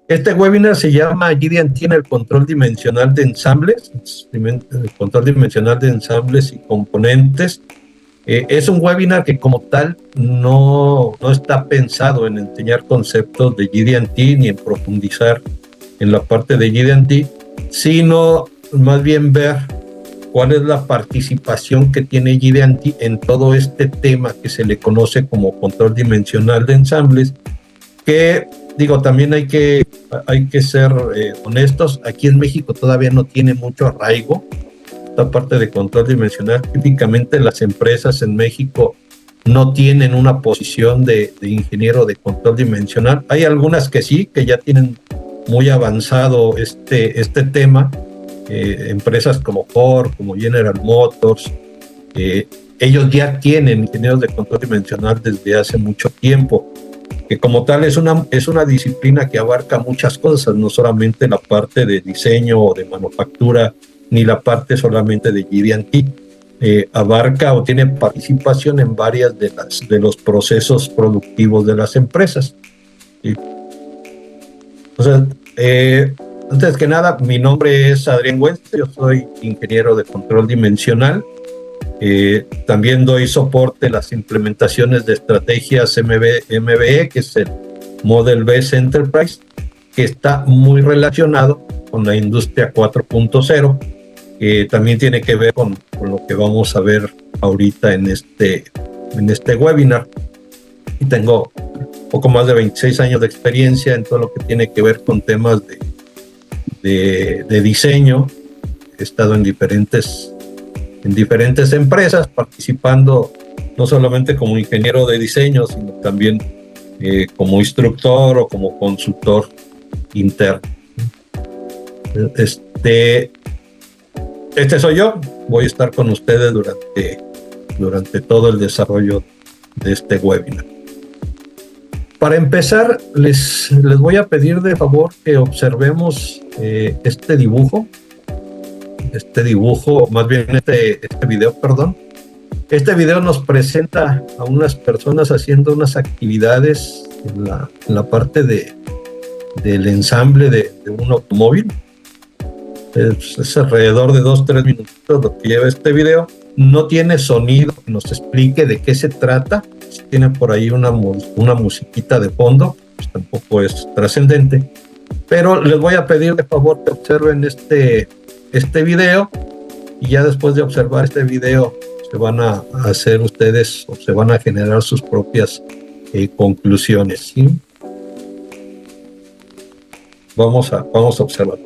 Este webinar se llama GD&T en el control dimensional de ensambles, el control dimensional de ensambles y componentes. Es un webinar que como tal no está pensado en enseñar conceptos de GD&T ni en profundizar en la parte de GD&T, sino más bien ver cuál es la participación que tiene GD&T en todo este tema que se le conoce como control dimensional de ensambles, que digo, también hay que ser honestos, aquí en México todavía no tiene mucho arraigo esta parte de control dimensional. Típicamente las empresas en México no tienen una posición de ingeniero de control dimensional. Hay algunas que sí, que ya tienen muy avanzado este tema, empresas como Ford, como General Motors, ellos ya tienen ingenieros de control dimensional desde hace mucho tiempo, que como tal es una disciplina que abarca muchas cosas, no solamente la parte de diseño o de manufactura, ni la parte solamente de GD&T. Abarca o tiene participación en varias de los procesos productivos de las empresas. ¿Sí? O sea, antes que nada, mi nombre es Adrián Güenz, yo soy ingeniero de control dimensional. También doy soporte a las implementaciones de estrategias MBE, que es el Model Based Enterprise, que está muy relacionado con la industria 4.0, que también tiene que ver con lo que vamos a ver ahorita en este webinar. Y tengo poco más de 26 años de experiencia en todo lo que tiene que ver con temas de diseño. He estado en diferentes empresas, participando no solamente como ingeniero de diseño, sino también como instructor o como consultor interno. Este soy yo, voy a estar con ustedes durante todo el desarrollo de este webinar. Para empezar, les voy a pedir de favor que observemos este dibujo, más bien este video, perdón. Este video nos presenta a unas personas haciendo unas actividades en la parte del ensamble de un automóvil. Es alrededor de 2-3 minutos lo que lleva este video. No tiene sonido que nos explique de qué se trata. Tiene por ahí una musiquita de fondo, pues tampoco es trascendente. Pero les voy a pedir de favor que observen este video, y ya después de observar este video se van a hacer ustedes o se van a generar sus propias conclusiones, ¿sí? Vamos a observar.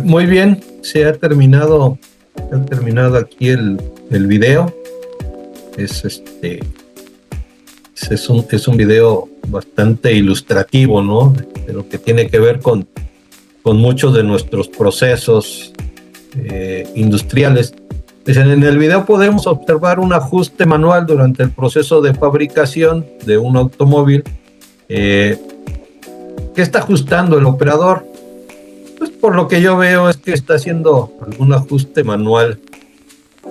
Muy bien, se ha terminado aquí el video. Es es un video bastante ilustrativo, ¿no? De lo que tiene que ver con muchos de nuestros procesos industriales. En el video podemos observar un ajuste manual durante el proceso de fabricación de un automóvil. ¿Qué está ajustando el operador? Pues por lo que yo veo es que está haciendo algún ajuste manual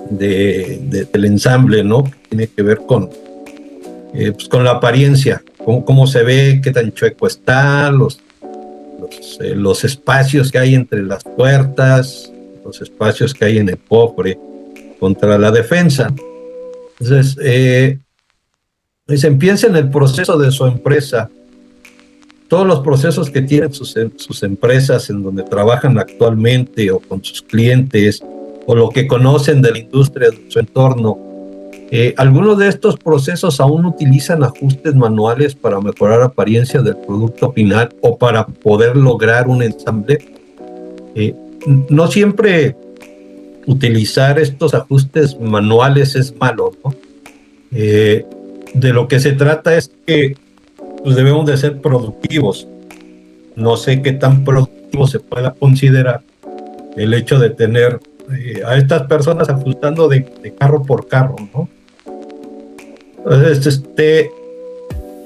del ensamble, ¿no? Que tiene que ver pues con la apariencia, cómo se ve, qué tan chueco está, los espacios que hay entre las puertas, los espacios que hay en el cofre contra la defensa. Entonces, pues empieza en el proceso de su empresa. Todos los procesos que tienen sus empresas en donde trabajan actualmente o con sus clientes o lo que conocen de la industria de su entorno, algunos de estos procesos aún utilizan ajustes manuales para mejorar la apariencia del producto final o para poder lograr un ensamble. No siempre utilizar estos ajustes manuales es malo, ¿no? De lo que se trata es que pues, debemos de ser productivos. No sé qué tan productivo se pueda considerar el hecho de tener a estas personas ajustando de carro por carro, ¿no? Entonces,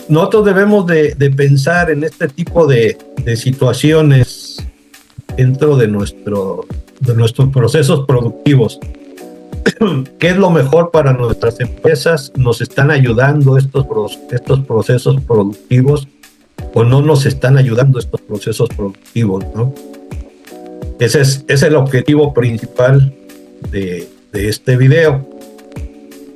nosotros debemos de pensar en este tipo de situaciones dentro de nuestros procesos productivos. ¿Qué es lo mejor para nuestras empresas? ¿Nos están ayudando estos procesos productivos o no nos están ayudando estos procesos productivos, ¿no? Ese es el objetivo principal de este video.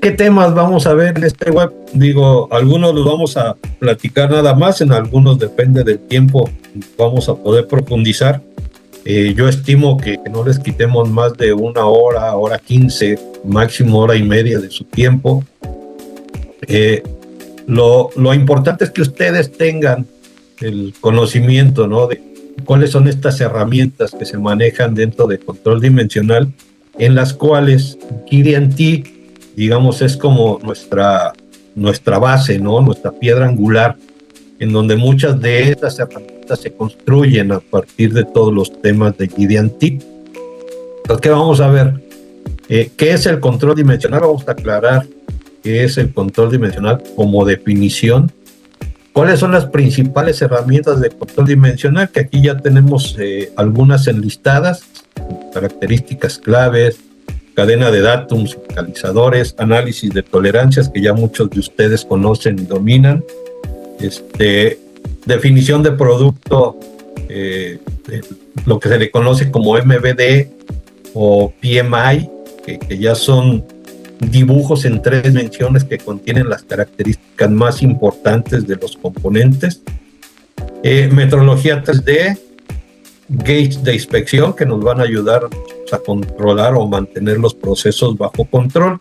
¿Qué temas vamos a ver en este web? Digo, algunos los vamos a platicar nada más, en algunos depende del tiempo, vamos a poder profundizar. Yo estimo que no les quitemos más de una hora, hora 15, máximo hora y media de su tiempo. Lo importante es que ustedes tengan el conocimiento, ¿no? De cuáles son estas herramientas que se manejan dentro de control dimensional, en las cuales Key-D&T, digamos, es como nuestra base, ¿no? Nuestra piedra angular, en donde muchas de estas herramientas se construyen a partir de todos los temas de Key-D&T. Entonces, ¿qué vamos a ver? ¿Qué es el control dimensional? Vamos a aclarar qué es el control dimensional como definición. ¿Cuáles son las principales herramientas de control dimensional? Que aquí ya tenemos algunas enlistadas, características claves, cadena de datos, localizadores, análisis de tolerancias, que ya muchos de ustedes conocen y dominan, definición de producto, lo que se le conoce como MVD o PMI, que ya son dibujos en 3 dimensiones que contienen las características más importantes de los componentes, metrología 3D, gates de inspección que nos van a ayudar a controlar o mantener los procesos bajo control,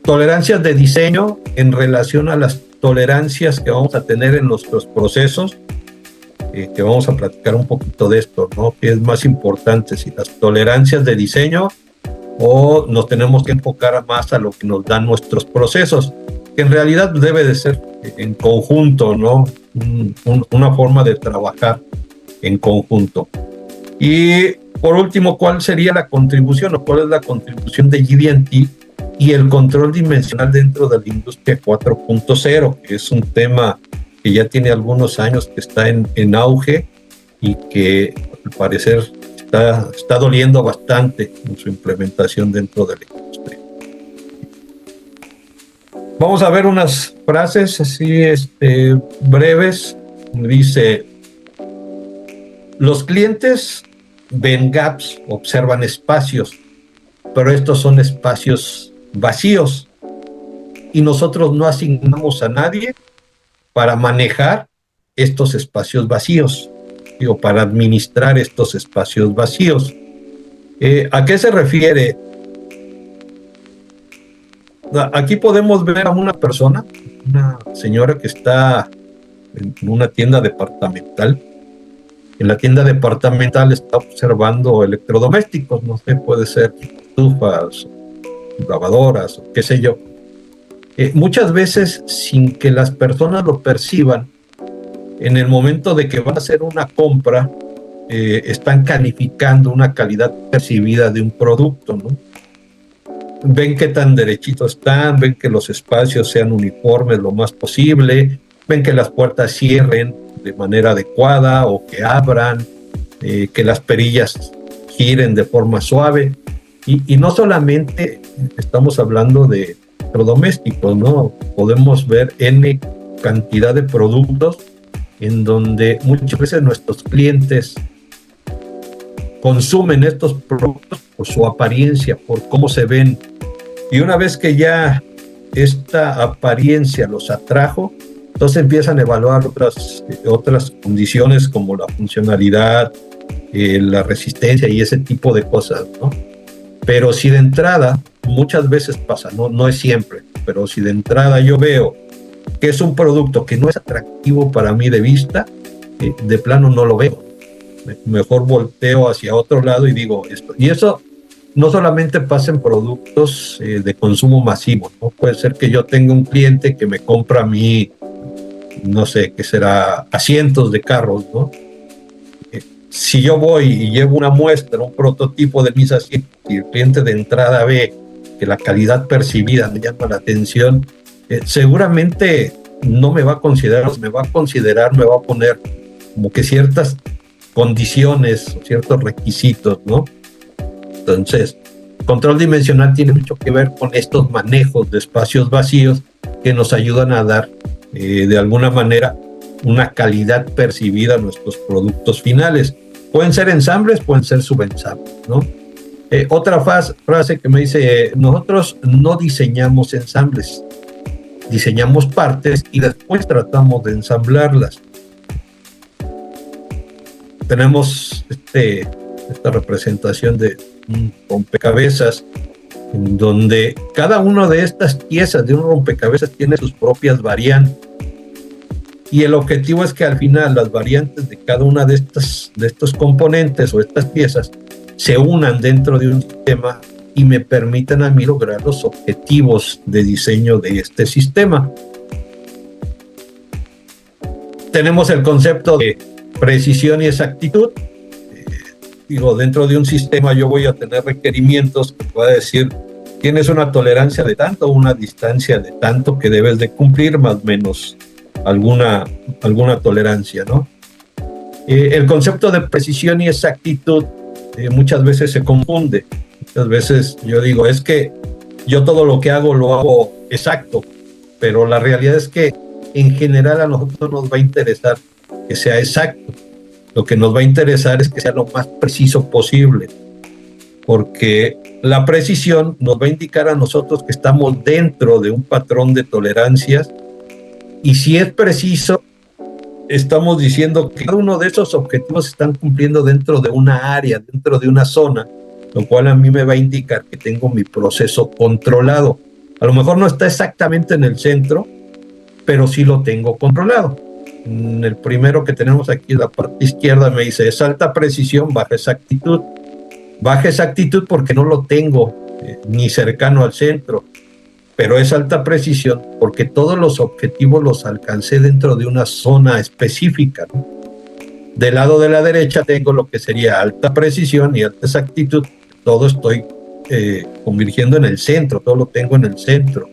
tolerancias de diseño en relación a las tolerancias que vamos a tener en nuestros procesos, que vamos a platicar un poquito de esto, ¿no? ¿Qué es más importante, si las tolerancias de diseño o nos tenemos que enfocar más a lo que nos dan nuestros procesos? Que en realidad debe de ser en conjunto, ¿no? Una forma de trabajar en conjunto. Y por último, ¿cuál sería la contribución o cuál es la contribución de Key-D&T y el control dimensional dentro de la industria 4.0? Que es un tema que ya tiene algunos años que está en auge y que al parecer está doliendo bastante en su implementación dentro de la industria. Vamos a ver unas frases así breves. Dice: los clientes ven gaps, observan espacios, pero estos son espacios vacíos y nosotros no asignamos a nadie para manejar estos espacios vacíos, o para administrar estos espacios vacíos. ¿A qué se refiere? Aquí podemos ver a una persona, una señora que está en una tienda departamental. en la tienda departamental está observando electrodomésticos, no sé, puede ser estufas, lavadoras, o qué sé yo. Muchas veces, sin que las personas lo perciban, en el momento de que van a hacer una compra, están calificando una calidad percibida de un producto, ¿no? Ven qué tan derechitos están, ven que los espacios sean uniformes lo más posible, ven que las puertas cierren de manera adecuada o que abran, que las perillas giren de forma suave. Y no solamente estamos hablando de electrodomésticos, ¿no? Podemos ver N cantidad de productos en donde muchas veces nuestros clientes consumen estos productos por su apariencia, por cómo se ven. Y una vez que ya esta apariencia los atrajo, entonces empiezan a evaluar otras condiciones como la funcionalidad, la resistencia y ese tipo de cosas, ¿no? Pero si de entrada, muchas veces pasa, no es siempre, pero si de entrada yo veo que es un producto que no es atractivo para mí de vista, de plano no lo veo. Mejor volteo hacia otro lado y digo esto. Y eso no solamente pasa en productos de consumo masivo, ¿no? Puede ser que yo tenga un cliente que me compra a mí, no sé, qué será, asientos de carros, ¿no? Si yo voy y llevo una muestra, un prototipo de mis asientos, y el cliente de entrada ve que la calidad percibida me llama la atención, seguramente no me va a considerar, me va a poner como que ciertas condiciones, ciertos requisitos, ¿no? Entonces, control dimensional tiene mucho que ver con estos manejos de espacios vacíos que nos ayudan a dar, de alguna manera, una calidad percibida a nuestros productos finales. Pueden ser ensambles, pueden ser subensambles, ¿no? Otra frase que me dice, nosotros no diseñamos ensambles, diseñamos partes y después tratamos de ensamblarlas. Tenemos esta representación de un rompecabezas en donde cada una de estas piezas de un rompecabezas tiene sus propias variantes. Y el objetivo es que al final las variantes de cada una de estos componentes o estas piezas se unan dentro de un sistema y me permitan a mí lograr los objetivos de diseño de este sistema. Tenemos el concepto de precisión y exactitud. Dentro de un sistema yo voy a tener requerimientos que pueda decir, tienes una tolerancia de tanto, una distancia de tanto que debes de cumplir, más o menos alguna tolerancia, ¿no? El concepto de precisión y exactitud muchas veces se confunde. Muchas veces yo digo, es que yo todo lo que hago lo hago exacto, pero la realidad es que en general a nosotros nos va a interesar que sea exacto. Lo que nos va a interesar es que sea lo más preciso posible, porque la precisión nos va a indicar a nosotros que estamos dentro de un patrón de tolerancias. Y si es preciso, estamos diciendo que cada uno de esos objetivos se están cumpliendo dentro de una área, dentro de una zona, lo cual a mí me va a indicar que tengo mi proceso controlado. A lo mejor no está exactamente en el centro, pero sí lo tengo controlado. El primero que tenemos aquí, la parte izquierda, me dice, es alta precisión, baja exactitud. Baja exactitud porque no lo tengo ni cercano al centro, pero es alta precisión porque todos los objetivos los alcancé dentro de una zona específica, ¿no? Del lado de la derecha tengo lo que sería alta precisión y alta exactitud. Todo estoy convirtiendo en el centro, todo lo tengo en el centro.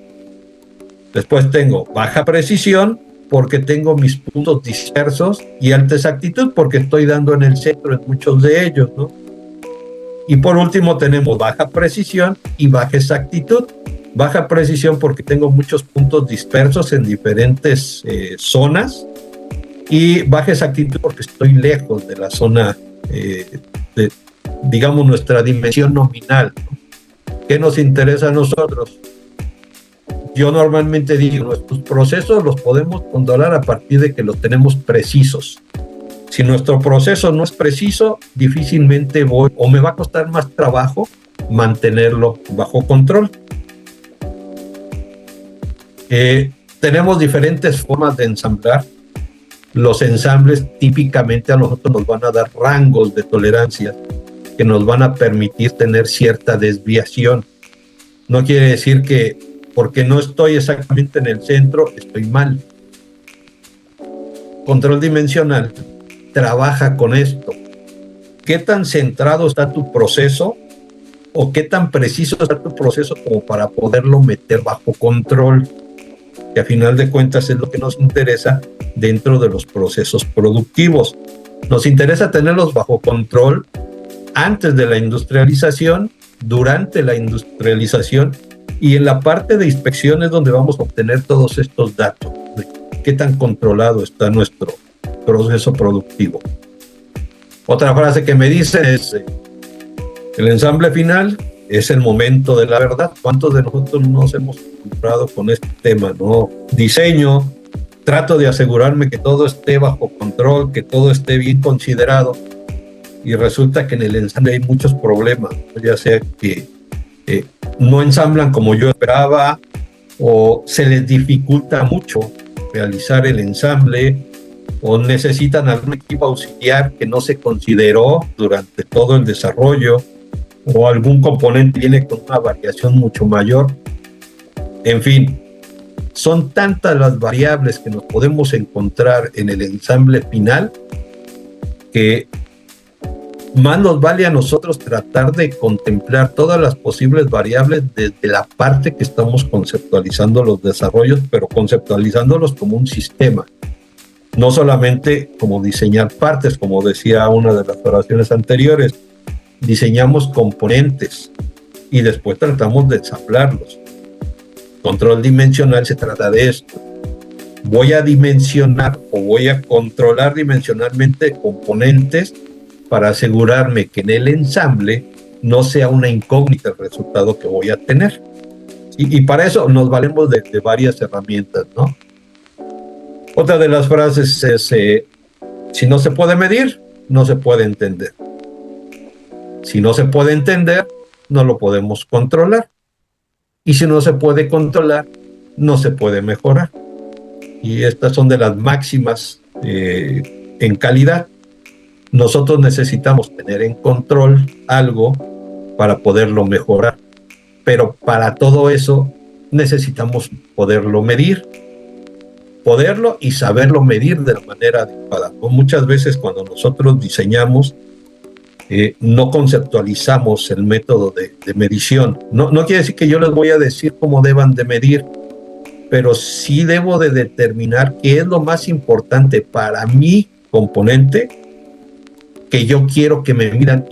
Después tengo baja precisión porque tengo mis puntos dispersos y alta exactitud porque estoy dando en el centro en muchos de ellos, ¿no? Y por último tenemos baja precisión y baja exactitud. Baja precisión porque tengo muchos puntos dispersos en diferentes zonas, y baja exactitud porque estoy lejos de la zona de, digamos, nuestra dimensión nominal, ¿no? ¿Qué nos interesa a nosotros? Yo normalmente digo, nuestros procesos los podemos controlar a partir de que los tenemos precisos. Si nuestro proceso no es preciso, difícilmente me va a costar más trabajo mantenerlo bajo control. Tenemos diferentes formas de ensamblar. los ensambles típicamente a nosotros nos van a dar rangos de tolerancia que nos van a permitir tener cierta desviación. No quiere decir que porque no estoy exactamente en el centro, estoy mal. Control dimensional trabaja con esto. ¿Qué tan centrado está tu proceso o qué tan preciso está tu proceso como para poderlo meter bajo control? Que a final de cuentas es lo que nos interesa dentro de los procesos productivos. Nos interesa tenerlos bajo control antes de la industrialización, durante la industrialización y en la parte de inspección es donde vamos a obtener todos estos datos de qué tan controlado está nuestro proceso productivo. Otra frase que me dicen es el ensamble final es el momento de la verdad. ¿Cuántos de nosotros nos hemos encontrado con este tema, no? Diseño, trato de asegurarme que todo esté bajo control, que todo esté bien considerado y resulta que en el ensamble hay muchos problemas, ¿no? Ya sea que no ensamblan como yo esperaba o se les dificulta mucho realizar el ensamble o necesitan algún equipo auxiliar que no se consideró durante todo el desarrollo o algún componente viene con una variación mucho mayor. En fin, son tantas las variables que nos podemos encontrar en el ensamble final que más nos vale a nosotros tratar de contemplar todas las posibles variables desde la parte que estamos conceptualizando los desarrollos, pero conceptualizándolos como un sistema. No solamente como diseñar partes, como decía una de las oraciones anteriores, diseñamos componentes y después tratamos de ensamblarlos. Control dimensional se trata de esto. Voy a dimensionar o voy a controlar dimensionalmente componentes para asegurarme que en el ensamble no sea una incógnita el resultado que voy a tener. Y para eso nos valemos de varias herramientas, ¿no? Otra de las frases es, si no se puede medir, no se puede entender. Si no se puede entender, no lo podemos controlar. Y si no se puede controlar, no se puede mejorar. Y estas son de las máximas en calidad. Nosotros necesitamos tener en control algo para poderlo mejorar. Pero para todo eso necesitamos poderlo medir. Poderlo y saberlo medir de la manera adecuada. Muchas veces cuando nosotros diseñamos, no conceptualizamos el método de medición. No quiere decir que yo les voy a decir cómo deban de medir, pero sí debo de determinar qué es lo más importante para mi componente que yo quiero que me midan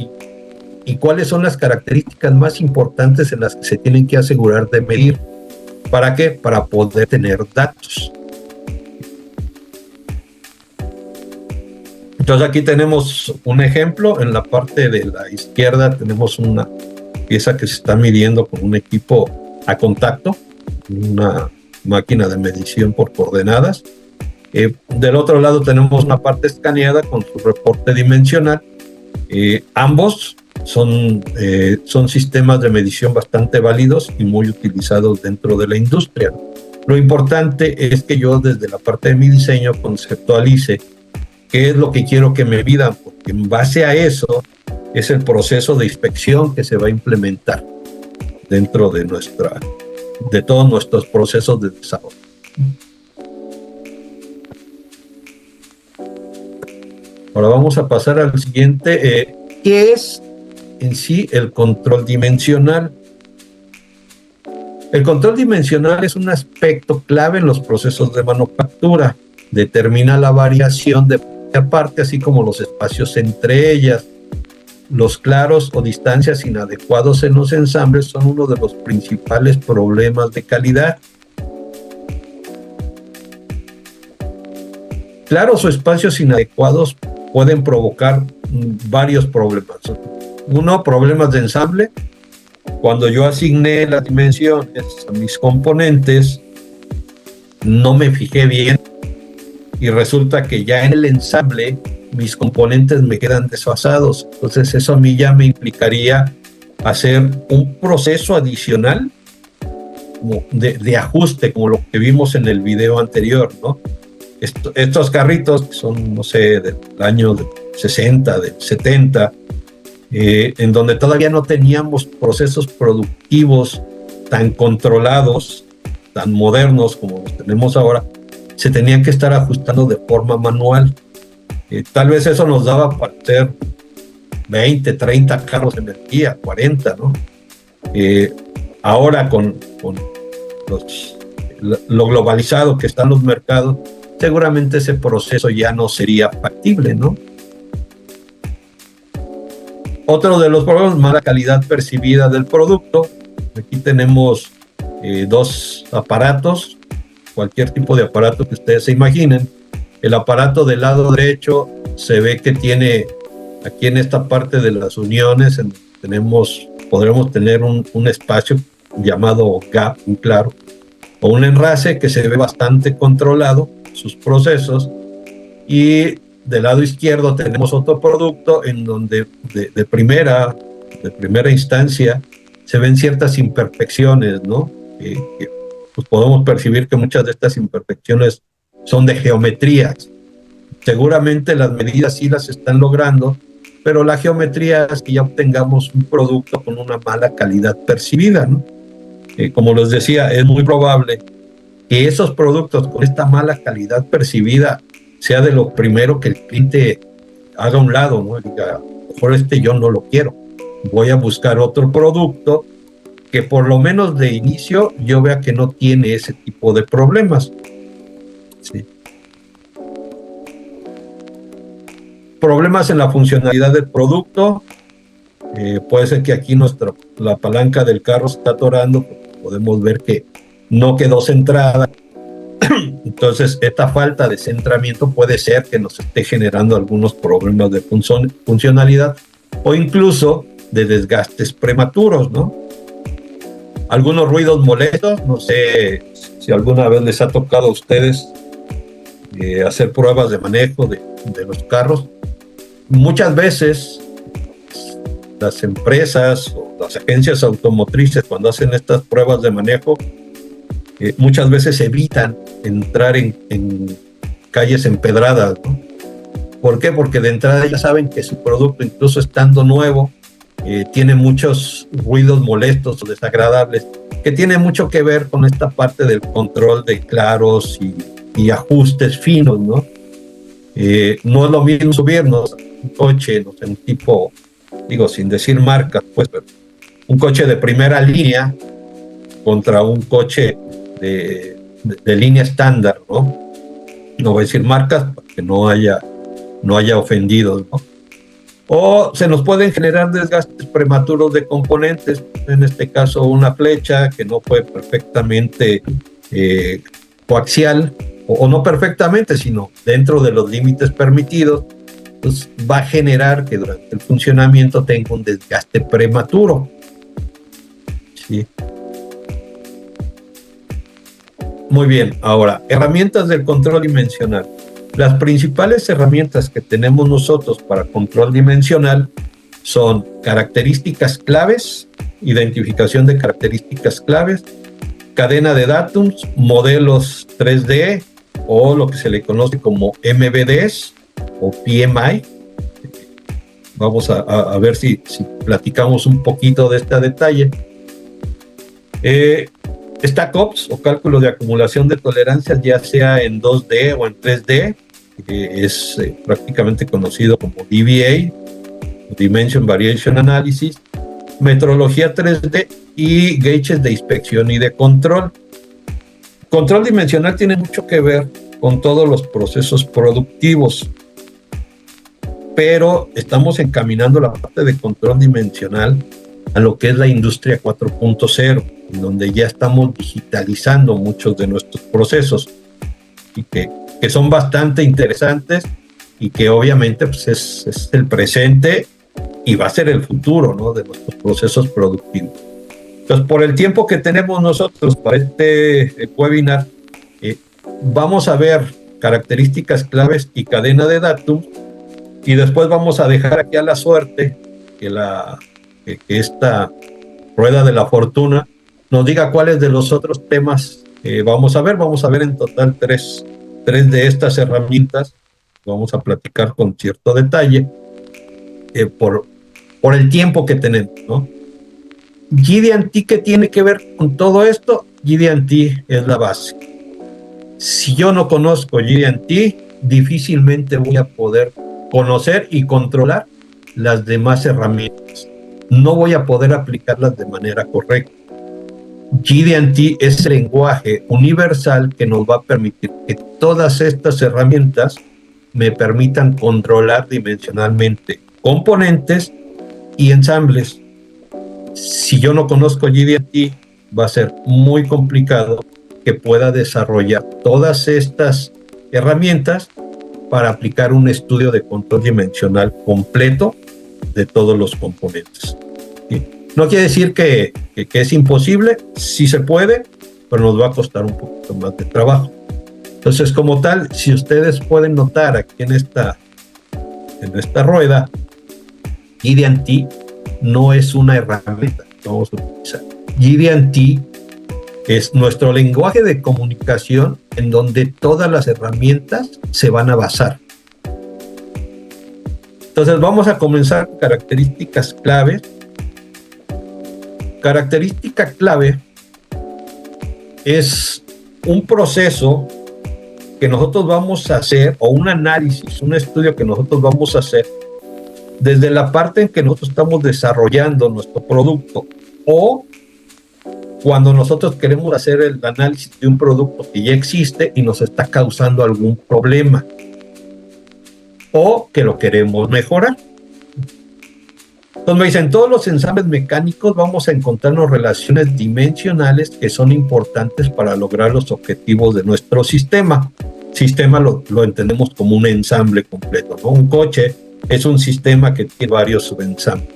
y cuáles son las características más importantes en las que se tienen que asegurar de medir. ¿Para qué? Para poder tener datos. Entonces aquí tenemos un ejemplo. En la parte de la izquierda tenemos una pieza que se está midiendo con un equipo a contacto, una máquina de medición por coordenadas. Del otro lado tenemos una parte escaneada con su reporte dimensional. Ambos son sistemas de medición bastante válidos y muy utilizados dentro de la industria. Lo importante es que yo desde la parte de mi diseño conceptualice qué es lo que quiero que me midan, porque en base a eso es el proceso de inspección que se va a implementar dentro de todos nuestros procesos de desarrollo. Ahora vamos a pasar al siguiente. ¿Qué es en sí el control dimensional? El control dimensional es un aspecto clave en los procesos de manufactura. Determina la variación de parte, así como los espacios entre ellas. Los claros o distancias inadecuados en los ensambles son uno de los principales problemas de calidad. Claros o espacios inadecuados pueden provocar varios problemas. Uno, problemas de ensamble. Cuando yo asigné las dimensiones a mis componentes, no me fijé bien y resulta que ya en el ensamble mis componentes me quedan desfasados. Entonces eso a mí ya me implicaría hacer un proceso adicional de ajuste, como lo que vimos en el video anterior, ¿no? estos carritos que son, no sé, del año 60, del 70, en donde todavía no teníamos procesos productivos tan controlados, tan modernos como los tenemos ahora, se tenían que estar ajustando de forma manual. Tal vez eso nos daba para hacer 20, 30 carros en el día, 40, ¿no? Ahora con lo globalizado que están los mercados, seguramente ese proceso ya no sería factible, ¿no? Otro de los problemas, mala calidad percibida del producto. Aquí tenemos dos aparatos, cualquier tipo de aparato que ustedes se imaginen. El aparato del lado derecho se ve que tiene aquí en esta parte de las uniones, podremos tener un espacio llamado gap, muy claro, o un enlace que se ve bastante controlado, sus procesos, y del lado izquierdo tenemos otro producto en donde de primera instancia se ven ciertas imperfecciones, ¿no? Pues podemos percibir que muchas de estas imperfecciones son de geometrías. Seguramente las medidas sí las están logrando, pero la geometría es que ya obtengamos un producto con una mala calidad percibida, ¿no? Como les decía, es muy probable que esos productos con esta mala calidad percibida sea de lo primero que el cliente haga a un lado, ¿no? Diga, mejor yo no lo quiero, voy a buscar otro producto que por lo menos de inicio yo vea que no tiene ese tipo de problemas. Sí. Problemas en la funcionalidad del producto. Puede ser que aquí la palanca del carro se está atorando, podemos ver que no quedó centrada. Entonces, esta falta de centramiento puede ser que nos esté generando algunos problemas de funcionalidad o incluso de desgastes prematuros, ¿no? Algunos ruidos molestos, no sé si alguna vez les ha tocado a ustedes hacer pruebas de manejo de los carros. Muchas veces las empresas o las agencias automotrices, cuando hacen estas pruebas de manejo, muchas veces evitan entrar en calles empedradas, ¿no? ¿Por qué? Porque de entrada ya saben que su producto, incluso estando nuevo, tiene muchos ruidos molestos o desagradables, que tiene mucho que ver con esta parte del control de claros y ajustes finos, ¿no? No es lo mismo subirnos a un coche, no sé, un tipo, digo, sin decir marcas, pues, pero un coche de primera línea contra un coche de línea estándar, ¿no? No voy a decir marcas para que no haya ofendidos, ¿no? O se nos pueden generar desgastes prematuros de componentes, en este caso una flecha que no fue perfectamente coaxial, o no perfectamente, sino dentro de los límites permitidos, pues va a generar que durante el funcionamiento tenga un desgaste prematuro. Sí. Muy bien, ahora, herramientas del control dimensional. Las principales herramientas que tenemos nosotros para control dimensional son características claves, identificación de características claves, cadena de datos, modelos 3D o lo que se le conoce como MVDs o PMI. Vamos a ver si platicamos un poquito de este detalle. Stack Ops o cálculo de acumulación de tolerancias, ya sea en 2D o en 3D, es prácticamente conocido como DVA, Dimension Variation Analysis, metrología 3D y gauges de inspección y de control. Control dimensional tiene mucho que ver con todos los procesos productivos, pero estamos encaminando la parte de control dimensional a lo que es la industria 4.0, en donde ya estamos digitalizando muchos de nuestros procesos y que son bastante interesantes y que obviamente pues es el presente y va a ser el futuro, ¿no?, de nuestros procesos productivos. Entonces, por el tiempo que tenemos nosotros para este webinar, vamos a ver características claves y cadena de datos, y después vamos a dejar aquí a la suerte que esta rueda de la fortuna nos diga cuáles de los otros temas vamos a ver. Vamos a ver en total tres tres de estas herramientas vamos a platicar con cierto detalle por el tiempo que tenemos, ¿no? GD&T, ¿qué tiene que ver con todo esto? GD&T es la base. Si yo no conozco GD&T, difícilmente voy a poder conocer y controlar las demás herramientas. No voy a poder aplicarlas de manera correcta. GD&T es el lenguaje universal que nos va a permitir que todas estas herramientas me permitan controlar dimensionalmente componentes y ensambles. Si yo no conozco GD&T, va a ser muy complicado que pueda desarrollar todas estas herramientas para aplicar un estudio de control dimensional completo de todos los componentes. ¿Sí? No quiere decir que es imposible, sí se puede, pero nos va a costar un poquito más de trabajo. Entonces, como tal, si ustedes pueden notar aquí en esta rueda, GD&T no es una herramienta que vamos a utilizar. GD&T es nuestro lenguaje de comunicación en donde todas las herramientas se van a basar. Entonces vamos a comenzar con características claves. Característica clave es un proceso que nosotros vamos a hacer, o un análisis, un estudio que nosotros vamos a hacer desde la parte en que nosotros estamos desarrollando nuestro producto, o cuando nosotros queremos hacer el análisis de un producto que ya existe y nos está causando algún problema, o que lo queremos mejorar. Entonces me dicen, todos los ensambles mecánicos vamos a encontrarnos relaciones dimensionales que son importantes para lograr los objetivos de nuestro sistema. Sistema lo entendemos como un ensamble completo, ¿no? Un coche es un sistema que tiene varios subensambles.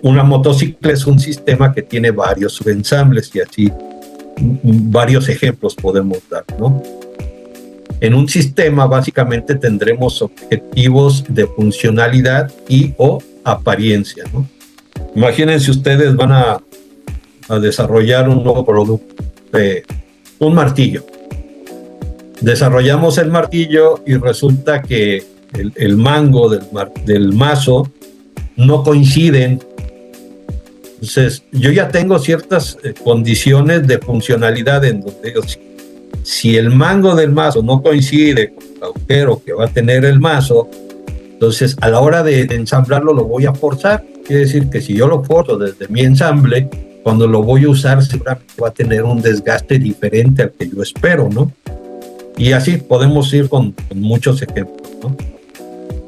Una motocicleta es un sistema que tiene varios subensambles, y así varios ejemplos podemos dar, ¿no? En un sistema básicamente tendremos objetivos de funcionalidad y o apariencia, ¿no? Imagínense, ustedes van a desarrollar un nuevo producto, un martillo. Desarrollamos el martillo y resulta que el mango del mazo no coinciden. Entonces, yo ya tengo ciertas condiciones de funcionalidad en donde si el mango del mazo no coincide con el agujero que va a tener el mazo, entonces a la hora de ensamblarlo lo voy a forzar. Quiere decir que si yo lo forzo desde mi ensamble, cuando lo voy a usar seguramente va a tener un desgaste diferente al que yo espero, ¿no? Y así podemos ir con muchos ejemplos, ¿no?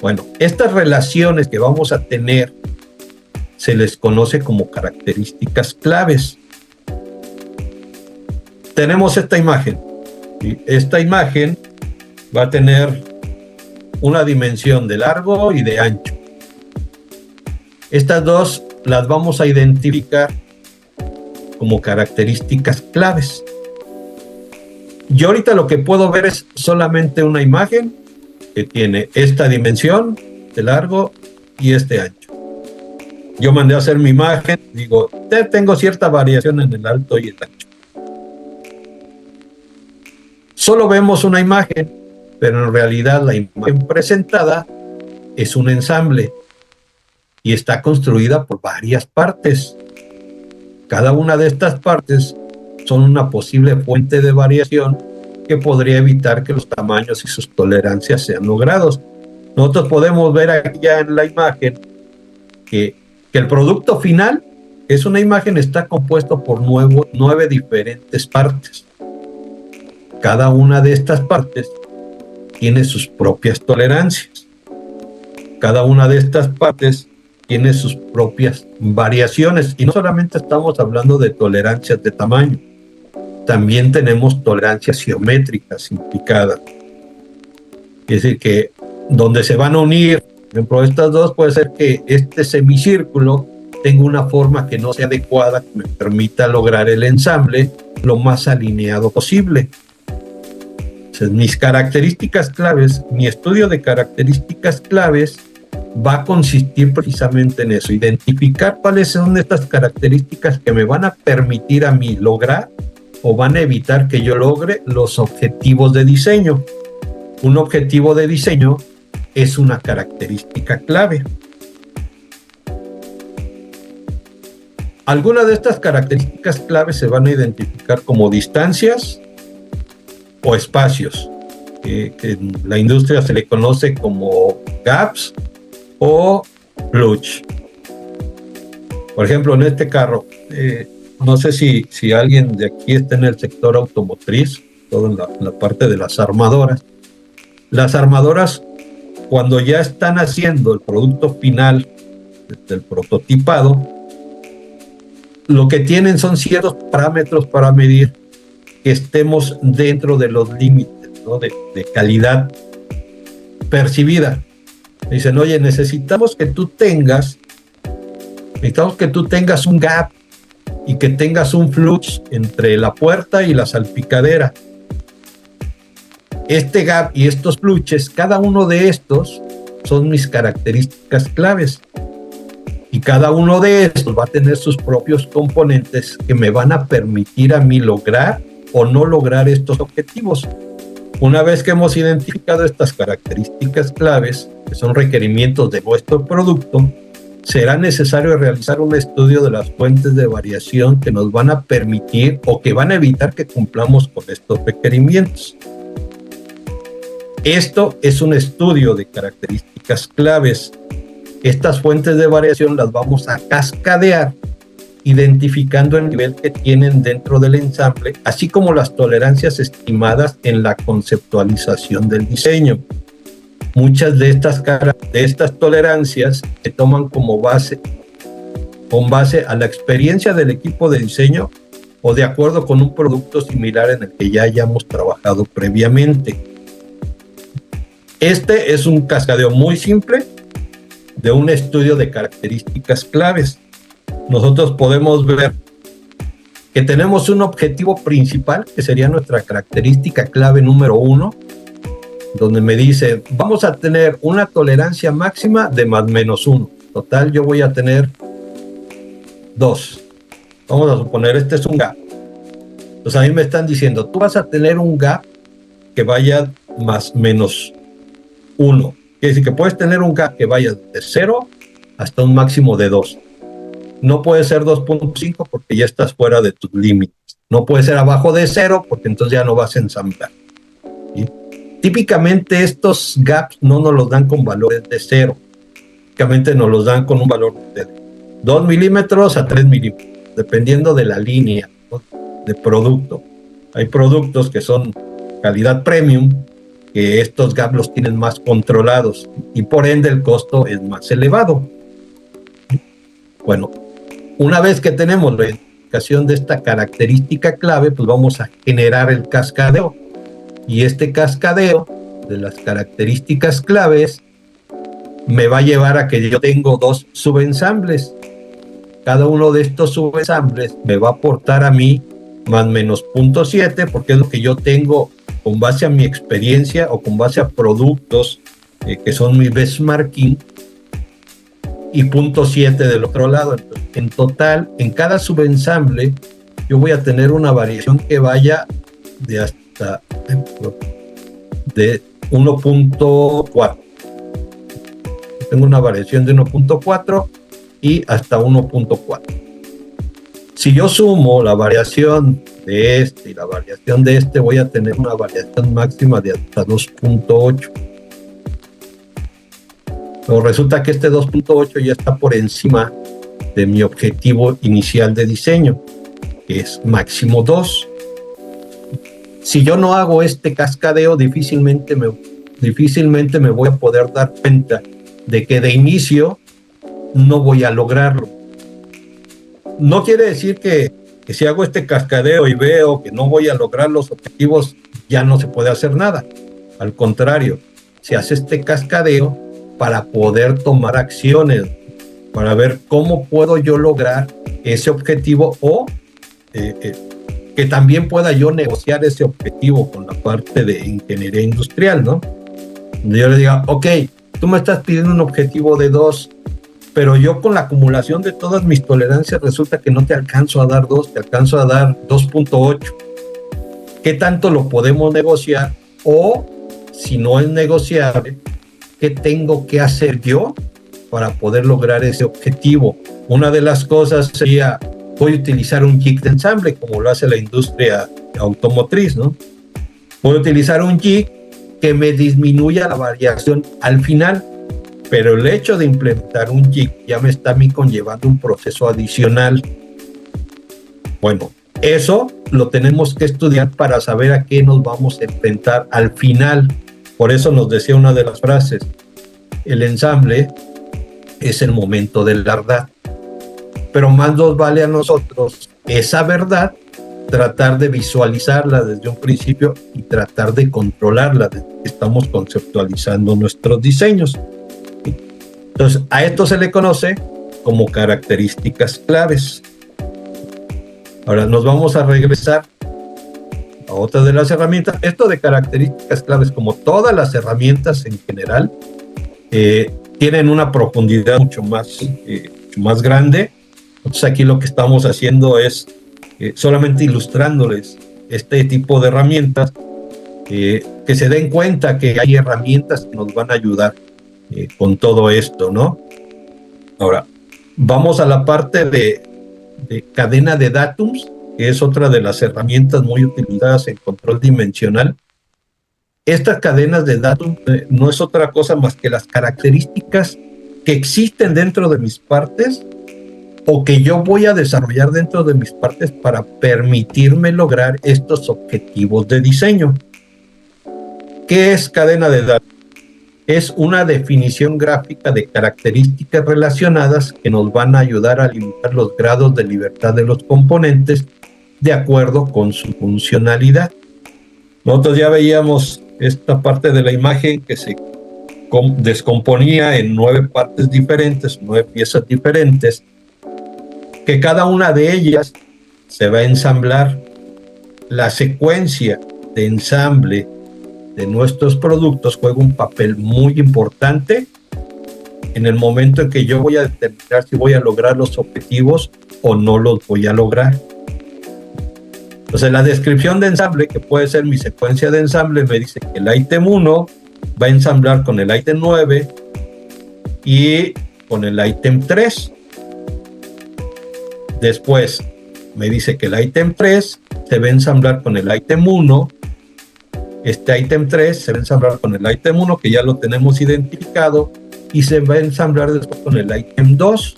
Bueno, estas relaciones que vamos a tener se les conoce como características claves. Tenemos esta imagen. ¿Sí? Esta imagen va a tener una dimensión de largo y de ancho. Estas dos las vamos a identificar como características claves. Yo ahorita lo que puedo ver es solamente una imagen que tiene esta dimensión de largo y este ancho. Yo mandé a hacer mi imagen, digo, tengo cierta variación en el alto y el ancho. Solo vemos una imagen, pero en realidad la imagen presentada es un ensamble y está construida por varias partes. Cada una de estas partes son una posible fuente de variación que podría evitar que los tamaños y sus tolerancias sean logrados. Nosotros podemos ver aquí ya en la imagen que el producto final es una imagen, está compuesto por 9 diferentes partes. Cada una de estas partes tiene sus propias tolerancias. Cada una de estas partes tiene sus propias variaciones. Y no solamente estamos hablando de tolerancias de tamaño, también tenemos tolerancias geométricas implicadas. Es decir, que donde se van a unir, por ejemplo, estas dos, puede ser que este semicírculo tenga una forma que no sea adecuada, que me permita lograr el ensamble lo más alineado posible. Entonces, mis características claves, mi estudio de características claves va a consistir precisamente en eso, identificar cuáles son estas características que me van a permitir a mí lograr o van a evitar que yo logre los objetivos de diseño. Un objetivo de diseño es una característica clave. Algunas de estas características clave se van a identificar como distancias o espacios, que en la industria se le conoce como gaps o flux. Por ejemplo, en este carro, no sé si alguien de aquí está en el sector automotriz, todo en la parte de las armadoras. Las armadoras, cuando ya están haciendo el producto final del prototipado, lo que tienen son ciertos parámetros para medir que estemos dentro de los límites, ¿no?, de calidad percibida. Dicen, oye, necesitamos que tú tengas un gap y que tengas un flux entre la puerta y la salpicadera. Este gap y estos fluches, cada uno de estos son mis características claves. Y cada uno de estos va a tener sus propios componentes que me van a permitir a mí lograr o no lograr estos objetivos. Una vez que hemos identificado estas características claves, que son requerimientos de vuestro producto, será necesario realizar un estudio de las fuentes de variación que nos van a permitir o que van a evitar que cumplamos con estos requerimientos. Esto es un estudio de características claves. Estas fuentes de variación las vamos a cascadear, identificando el nivel que tienen dentro del ensamble, así como las tolerancias estimadas en la conceptualización del diseño. Muchas de estas tolerancias se toman como base, con base a la experiencia del equipo de diseño o de acuerdo con un producto similar en el que ya hayamos trabajado previamente. Este es un cascadeo muy simple de un estudio de características claves. Nosotros podemos ver que tenemos un objetivo principal, que sería nuestra característica clave número 1, donde me dice, vamos a tener una tolerancia máxima de más menos 1. Total, yo voy a tener 2. Vamos a suponer, este es un gap. Entonces a mí me están diciendo, tú vas a tener un gap que vaya más menos 1. Quiere decir que puedes tener un gap que vaya de 0 hasta un máximo de 2. No puede ser 2.5 porque ya estás fuera de tus límites. No puede ser abajo de 0 porque entonces ya no vas a ensamblar. ¿Sí? Típicamente estos gaps no nos los dan con valores de 0. Típicamente nos los dan con un valor de 2 milímetros a 3 milímetros, dependiendo de la línea, ¿no?, de producto. Hay productos que son calidad premium, que estos gaps los tienen más controlados y por ende el costo es más elevado. Bueno, una vez que tenemos la identificación de esta característica clave, pues vamos a generar el cascadeo. Y este cascadeo de las características claves me va a llevar a que yo tengo 2 subensambles. Cada uno de estos subensambles me va a aportar a mí más menos 0.7, porque es lo que yo tengo con base a mi experiencia o con base a productos que son mi benchmarking, y 0.7 del otro lado. Entonces, en total, en cada subensamble, yo voy a tener una variación que vaya de hasta de 1.4. Tengo una variación de 1.4 y hasta 1.4. Si yo sumo la variación de este y la variación de este, voy a tener una variación máxima de hasta 2.8. Pero resulta que este 2.8 ya está por encima de mi objetivo inicial de diseño, que es máximo 2. Si yo no hago este cascadeo, difícilmente me voy a poder dar cuenta de que de inicio no voy a lograrlo. No quiere decir que si hago este cascadeo y veo que no voy a lograr los objetivos, ya no se puede hacer nada. Al contrario, se hace este cascadeo para poder tomar acciones, para ver cómo puedo yo lograr ese objetivo o que también pueda yo negociar ese objetivo con la parte de ingeniería industrial, ¿no? Donde yo le diga, ok, tú me estás pidiendo un objetivo de 2, pero yo con la acumulación de todas mis tolerancias resulta que no te alcanzo a dar 2, te alcanzo a dar 2.8. ¿qué tanto lo podemos negociar? O si no es negociable, ¿qué tengo que hacer yo para poder lograr ese objetivo? Una de las cosas sería, voy a utilizar un jig de ensamble, como lo hace la industria automotriz, ¿no? Voy a utilizar un jig que me disminuya la variación al final, pero el hecho de implementar un jig ya me está a mí conllevando un proceso adicional. Bueno, eso lo tenemos que estudiar para saber a qué nos vamos a enfrentar al final. Por eso nos decía una de las frases, el ensamble es el momento de la verdad, pero más nos vale a nosotros esa verdad, tratar de visualizarla desde un principio y tratar de controlarla desde que estamos conceptualizando nuestros diseños. Entonces, a esto se le conoce como características claves. Ahora nos vamos a regresar a otra de las herramientas. Esto de características claves, como todas las herramientas en general, tienen una profundidad mucho más grande. Entonces aquí lo que estamos haciendo es solamente ilustrándoles este tipo de herramientas, que se den cuenta que hay herramientas que nos van a ayudar con todo esto, ¿no? Ahora, vamos a la parte de cadena de datums, que es otra de las herramientas muy utilizadas en control dimensional. Estas cadenas de datum no es otra cosa más que las características que existen dentro de mis partes o que yo voy a desarrollar dentro de mis partes para permitirme lograr estos objetivos de diseño. ¿Qué es cadena de datos? Es una definición gráfica de características relacionadas que nos van a ayudar a limitar los grados de libertad de los componentes de acuerdo con su funcionalidad. Nosotros ya veíamos esta parte de la imagen que se descomponía en 9 partes diferentes, 9 piezas diferentes, que cada una de ellas se va a ensamblar. La secuencia de ensamble de nuestros productos juega un papel muy importante en el momento en que yo voy a determinar si voy a lograr los objetivos o no los voy a lograr. Entonces, la descripción de ensamble, que puede ser mi secuencia de ensamble, me dice que el ítem 1 va a ensamblar con el ítem 9 y con el ítem 3. Después me dice que el ítem 3 se va a ensamblar con el ítem 1. Este ítem 3 se va a ensamblar con el ítem 1, que ya lo tenemos identificado, y se va a ensamblar después con el ítem 2.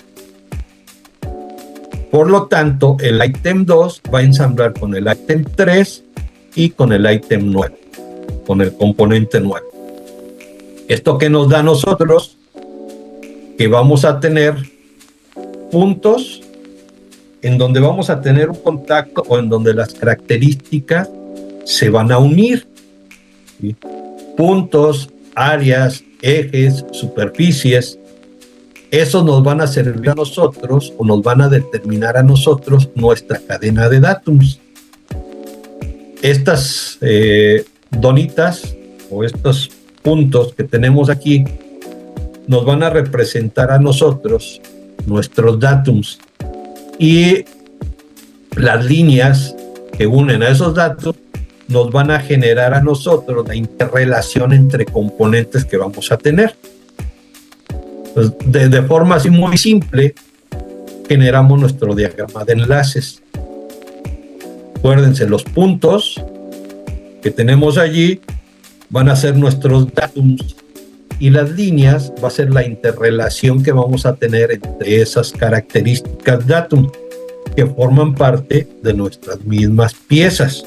Por lo tanto, el ítem 2 va a ensamblar con el ítem 3 y con el ítem 9, con el componente 9. ¿Esto qué nos da a nosotros? Que vamos a tener puntos en donde vamos a tener un contacto o en donde las características se van a unir. ¿Sí? Puntos, áreas, ejes, superficies, esos nos van a servir a nosotros o nos van a determinar a nosotros nuestra cadena de datums. Estas donitas o estos puntos que tenemos aquí nos van a representar a nosotros nuestros datums, y las líneas que unen a esos datos nos van a generar a nosotros la interrelación entre componentes que vamos a tener. Pues de forma así muy simple, generamos nuestro diagrama de enlaces. Acuérdense, los puntos que tenemos allí van a ser nuestros datums y las líneas va a ser la interrelación que vamos a tener entre esas características datum que forman parte de nuestras mismas piezas.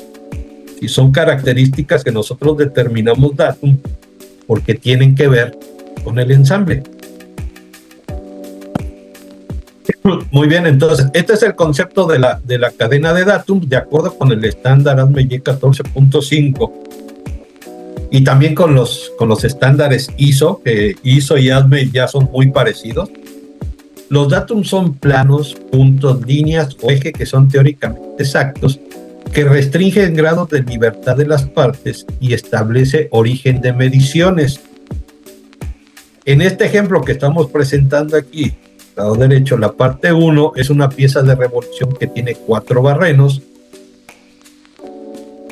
Y son características que nosotros determinamos datum porque tienen que ver con el ensamble. Muy bien, entonces este es el concepto de la cadena de datum de acuerdo con el estándar ASME Y 14.5 y también con los estándares ISO, que ISO y ASME ya son muy parecidos. Los datums son planos, puntos, líneas o eje que son teóricamente exactos, que restringen grados de libertad de las partes y establece origen de mediciones. En este ejemplo que estamos presentando aquí, lado derecho, la parte 1 es una pieza de revolución que tiene 4 barrenos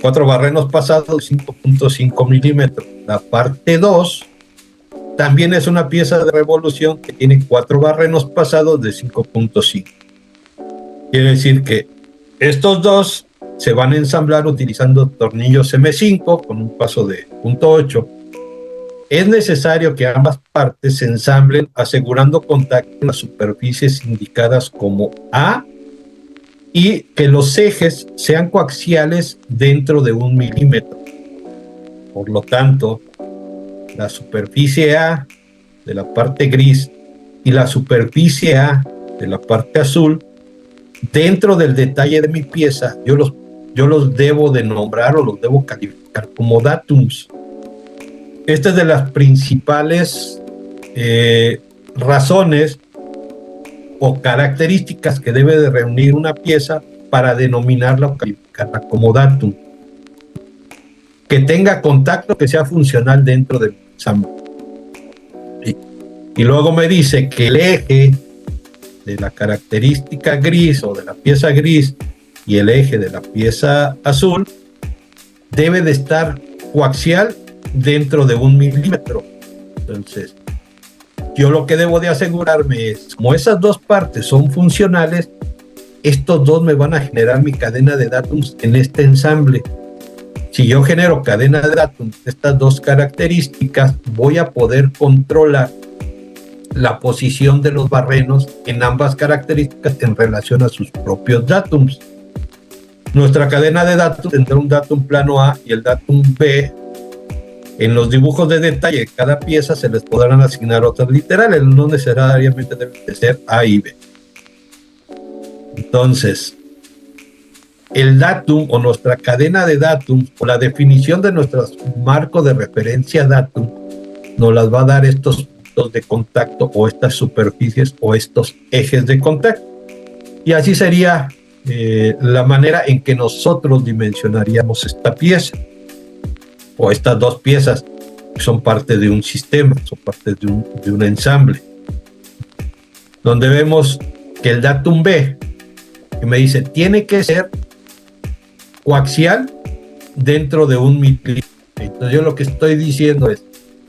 4 barrenos pasados de 5.5 milímetros. La parte 2 también es una pieza de revolución que tiene 4 barrenos pasados de 5.5. Quiere decir que estos dos se van a ensamblar utilizando tornillos M5 con un paso de 0.8. Es necesario que ambas partes se ensamblen asegurando contacto en las superficies indicadas como A y que los ejes sean coaxiales dentro de 1 milímetro. Por lo tanto, la superficie A de la parte gris y la superficie A de la parte azul, dentro del detalle de mi pieza, yo los debo de nombrar o los debo calificar como datums. Esta es de las principales razones o características que debe de reunir una pieza para denominarla o calificarla como datum. Que tenga contacto, que sea funcional dentro del ensamble. Y luego me dice que el eje de la característica gris o de la pieza gris y el eje de la pieza azul debe de estar coaxial dentro de 1 milímetro. Entonces, yo lo que debo de asegurarme es, como esas dos partes son funcionales, estos dos me van a generar mi cadena de datums en este ensamble. Si yo genero cadena de datums, estas dos características, voy a poder controlar la posición de los barrenos en ambas características en relación a sus propios datums. Nuestra cadena de datums tendrá un datum plano A y el datum B. En los dibujos de detalle de cada pieza se les podrán asignar otras literales, no necesariamente deben de ser A y B. Entonces, el datum o nuestra cadena de datum o la definición de nuestro marco de referencia datum nos las va a dar estos puntos de contacto o estas superficies o estos ejes de contacto. Y así sería la manera en que nosotros dimensionaríamos esta pieza o estas dos piezas que son parte de un sistema, son parte de un ensamble, donde vemos que el datum B, que me dice, tiene que ser coaxial dentro de 1 milímetro. Entonces yo lo que estoy diciendo es,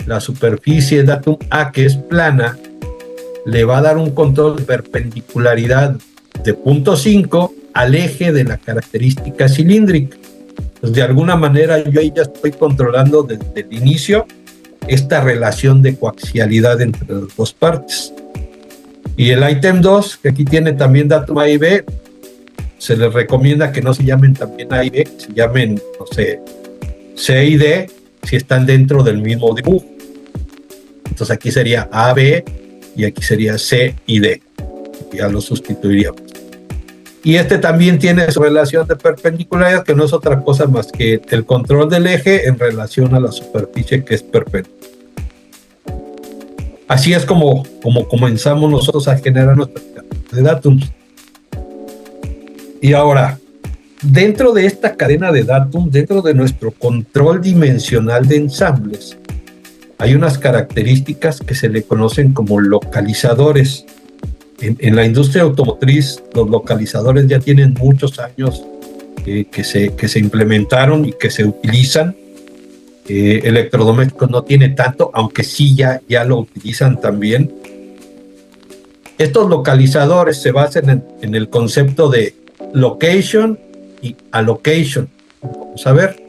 la superficie datum A, que es plana, le va a dar un control de perpendicularidad de 0.5 al eje de la característica cilíndrica. Pues de alguna manera yo ahí ya estoy controlando desde el inicio esta relación de coaxialidad entre las dos partes. Y el ítem 2, que aquí tiene también datum A y B, se les recomienda que no se llamen también A y B, se llamen, no sé, C y D, si están dentro del mismo dibujo. Entonces aquí sería A, B, y aquí sería C y D. Ya lo sustituiríamos. Y este también tiene su relación de perpendicularidad, que no es otra cosa más que el control del eje en relación a la superficie que es perpendicular. Así es como comenzamos nosotros a generar nuestra cadena de datums. Y ahora, dentro de esta cadena de datums, dentro de nuestro control dimensional de ensambles, hay unas características que se le conocen como localizadores. En la industria automotriz, los localizadores ya tienen muchos años que se implementaron y que se utilizan. Electrodomésticos no tiene tanto, aunque sí ya lo utilizan también. Estos localizadores se basan en el concepto de location y allocation. Vamos a ver.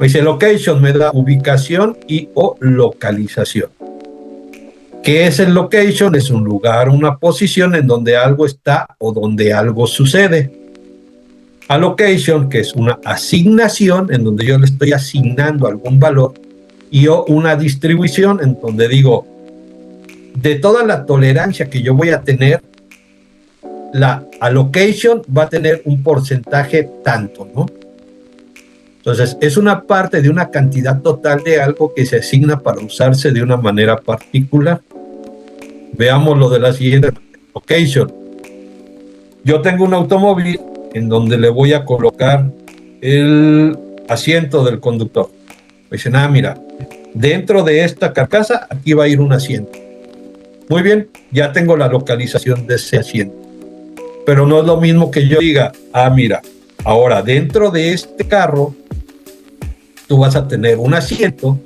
Dice location me da ubicación y o localización. ¿Qué es el location? Es un lugar, una posición en donde algo está o donde algo sucede. Allocation, que es una asignación en donde yo le estoy asignando algún valor, y o una distribución en donde digo, de toda la tolerancia que yo voy a tener, la allocation va a tener un porcentaje tanto, ¿no? Entonces, es una parte de una cantidad total de algo que se asigna para usarse de una manera particular. Veamos lo de la siguiente location. Yo tengo un automóvil en donde le voy a colocar el asiento del conductor. Me dicen, mira, dentro de esta carcasa, aquí va a ir un asiento. Muy bien, ya tengo la localización de ese asiento. Pero no es lo mismo que yo diga, mira, Ahora, dentro de este carro, tú vas a tener un asiento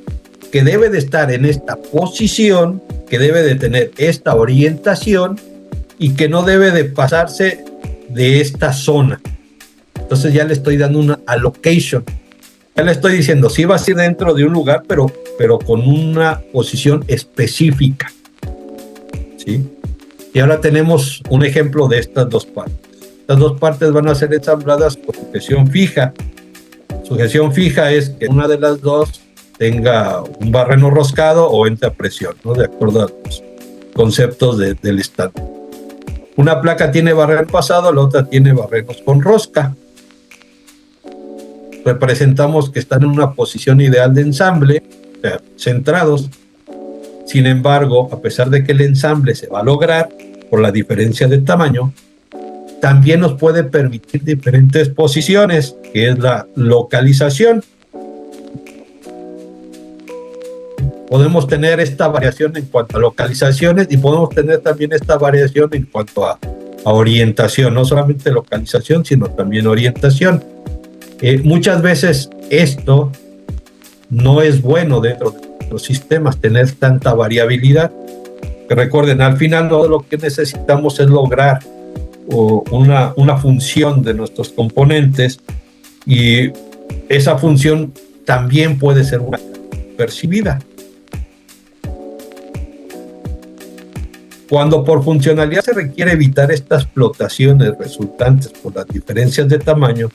que debe de estar en esta posición, que debe de tener esta orientación y que no debe de pasarse de esta zona. Entonces ya le estoy dando una allocation. Ya le estoy diciendo, sí va a ser dentro de un lugar, pero con una posición específica. ¿Sí? Y ahora tenemos un ejemplo de estas dos partes. Estas dos partes van a ser ensambladas por sujeción fija. Sujeción fija es que una de las dos tenga un barreno roscado o entre a presión, ¿no? De acuerdo a los conceptos del estándar. Una placa tiene barreno pasado, la otra tiene barrenos con rosca. Representamos que están en una posición ideal de ensamble, o sea, centrados. Sin embargo, a pesar de que el ensamble se va a lograr por la diferencia de tamaño, también nos puede permitir diferentes posiciones, que es la localización. Podemos tener esta variación en cuanto a localizaciones y podemos tener también esta variación en cuanto a orientación, no solamente localización, sino también orientación. Muchas veces esto no es bueno dentro de los sistemas, tener tanta variabilidad. Que recuerden, al final todo lo que necesitamos es lograr una función de nuestros componentes, y esa función también puede ser una percibida. Cuando por funcionalidad se requiere evitar estas flotaciones resultantes por las diferencias de tamaño,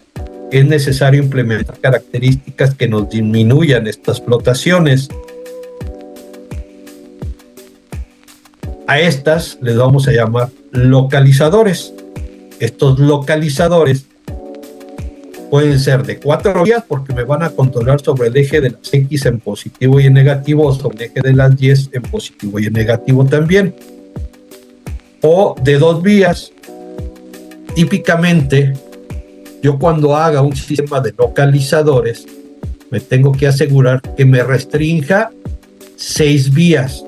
es necesario implementar características que nos disminuyan estas flotaciones. A estas les vamos a llamar localizadores. Estos localizadores pueden ser de 4 vías porque me van a controlar sobre el eje de las X en positivo y en negativo, o sobre el eje de las Y en positivo y en negativo también. O de 2 vías. Típicamente, yo cuando haga un sistema de localizadores, me tengo que asegurar que me restrinja 6 vías.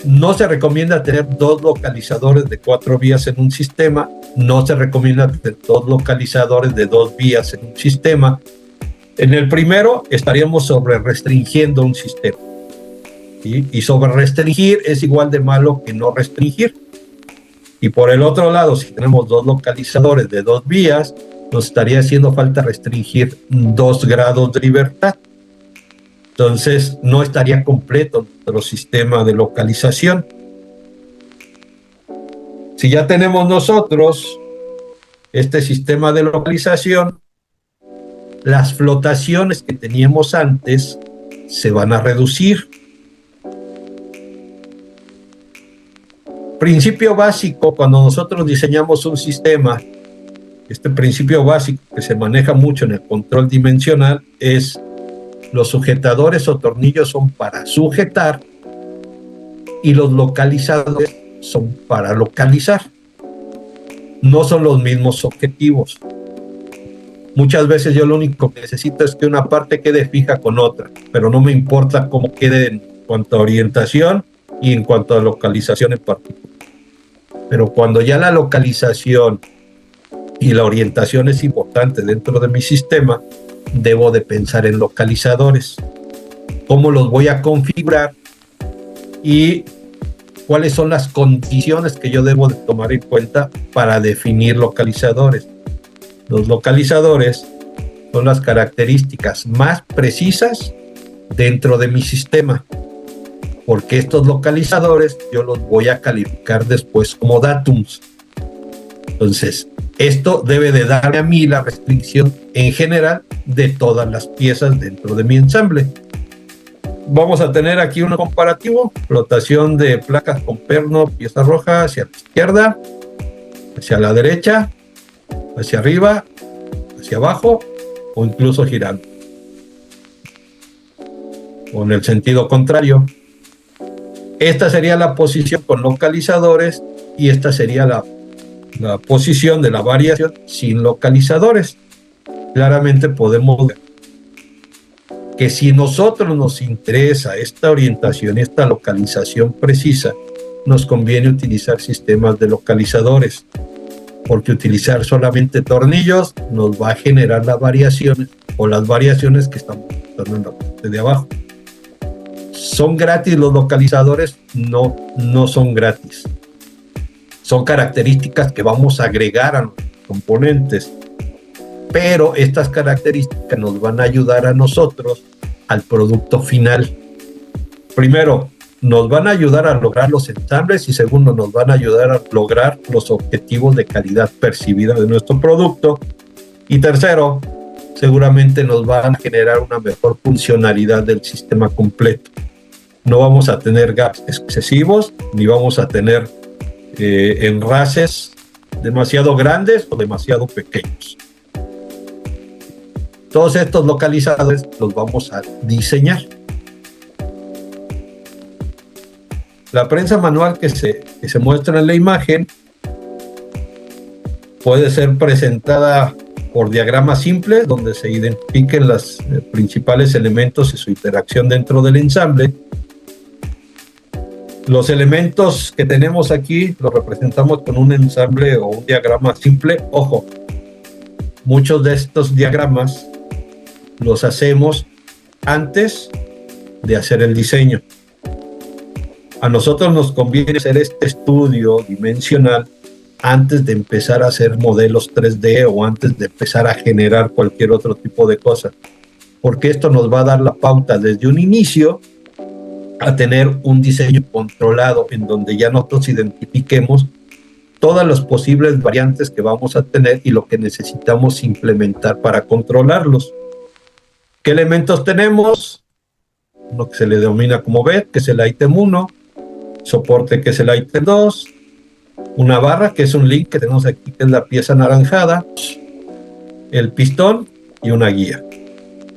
No se recomienda tener 2 localizadores de 4 vías en un sistema. No se recomienda tener 2 localizadores de 2 vías en un sistema. En el primero estaríamos sobre restringiendo un sistema. ¿Sí? Y sobre restringir es igual de malo que no restringir. Y por el otro lado, si tenemos 2 localizadores de 2 vías, nos estaría haciendo falta restringir 2 grados de libertad. Entonces, no estaría completo nuestro sistema de localización. Si ya tenemos nosotros este sistema de localización, las flotaciones que teníamos antes se van a reducir. Principio básico, cuando nosotros diseñamos un sistema, este principio básico que se maneja mucho en el control dimensional es: los sujetadores o tornillos son para sujetar y los localizadores son para localizar. No son los mismos objetivos. Muchas veces yo lo único que necesito es que una parte quede fija con otra, pero no me importa cómo quede en cuanto a orientación y en cuanto a localización en particular. Pero cuando ya la localización y la orientación es importante dentro de mi sistema, debo de pensar en localizadores. ¿Cómo los voy a configurar? Y cuáles son las condiciones que yo debo de tomar en cuenta para definir localizadores. Los localizadores son las características más precisas dentro de mi sistema, porque estos localizadores yo los voy a calificar después como datums. Entonces, esto debe de darme a mí la restricción en general de todas las piezas dentro de mi ensamble. Vamos a tener aquí un comparativo: flotación de placas con perno, pieza roja hacia la izquierda, hacia la derecha, hacia arriba, hacia abajo o incluso girando. O en el sentido contrario. Esta sería la posición con localizadores y esta sería la posición de la variación sin localizadores. Claramente podemos ver que si nosotros nos interesa esta orientación y esta localización precisa, nos conviene utilizar sistemas de localizadores. porque utilizar solamente tornillos nos va a generar las variaciones o las variaciones que estamos mostrando en la parte de abajo. ¿Son gratis los localizadores? No, no son gratis. Son características que vamos a agregar a los componentes, pero estas características nos van a ayudar a nosotros al producto final. Primero, nos van a ayudar a lograr los ensambles y segundo, nos van a ayudar a lograr los objetivos de calidad percibida de nuestro producto. Y tercero, seguramente nos van a generar una mejor funcionalidad del sistema completo. No vamos a tener gaps excesivos, ni vamos a tener enrases demasiado grandes o demasiado pequeños. Todos estos localizadores los vamos a diseñar. La prensa manual que se muestra en la imagen puede ser presentada por diagramas simples, donde se identifiquen los principales elementos y su interacción dentro del ensamble. Los elementos que tenemos aquí los representamos con un ensamble o un diagrama simple. Ojo, muchos de estos diagramas los hacemos antes de hacer el diseño. A nosotros nos conviene hacer este estudio dimensional antes de empezar a hacer modelos 3D o antes de empezar a generar cualquier otro tipo de cosa, porque esto nos va a dar la pauta desde un inicio a tener un diseño controlado en donde ya nosotros identifiquemos todas las posibles variantes que vamos a tener y lo que necesitamos implementar para controlarlos. ¿Qué elementos tenemos? Lo que se le denomina como bed, que es el ítem 1, soporte, que es el ítem 2, una barra, que es un link que tenemos aquí, que es la pieza anaranjada, el pistón y una guía.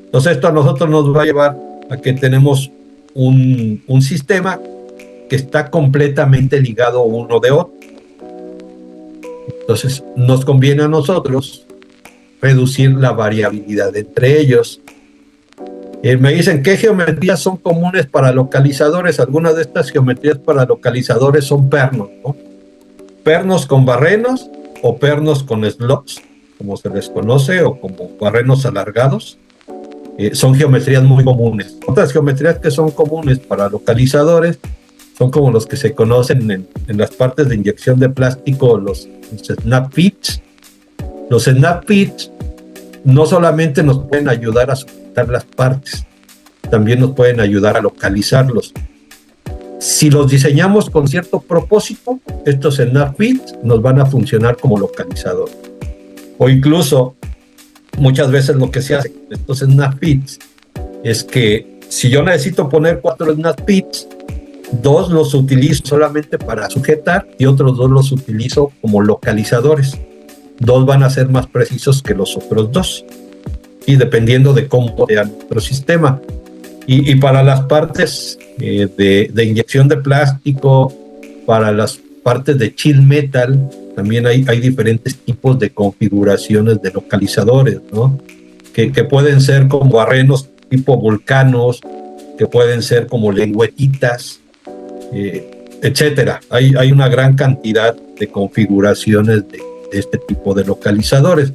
Entonces esto a nosotros nos va a llevar a que tenemos un sistema que está completamente ligado uno de otro. Entonces nos conviene a nosotros reducir la variabilidad entre ellos. Me dicen, ¿qué geometrías son comunes para localizadores? Algunas de estas geometrías para localizadores son pernos, ¿no? Pernos con barrenos o pernos con slots, como se les conoce, o como barrenos alargados. Son geometrías muy comunes. Otras geometrías que son comunes para localizadores son como los que se conocen en las partes de inyección de plástico, los snap fits. Los snap fits no solamente nos pueden ayudar a sujetar las partes, también nos pueden ayudar a localizarlos. Si los diseñamos con cierto propósito, estos snap fits nos van a funcionar como localizador. O incluso, muchas veces lo que se hace con estos snap fits es que si yo necesito poner 4 snap fits, 2 los utilizo solamente para sujetar y otros 2 los utilizo como localizadores. 2 van a ser más precisos que los otros 2, y dependiendo de cómo sea nuestro sistema. Y para las partes de inyección de plástico, para las partes de chill metal, también hay diferentes tipos de configuraciones de localizadores, ¿no? Que pueden ser como barrenos tipo volcanos, que pueden ser como lengüetitas, etcétera. Hay una gran cantidad de configuraciones de este tipo de localizadores.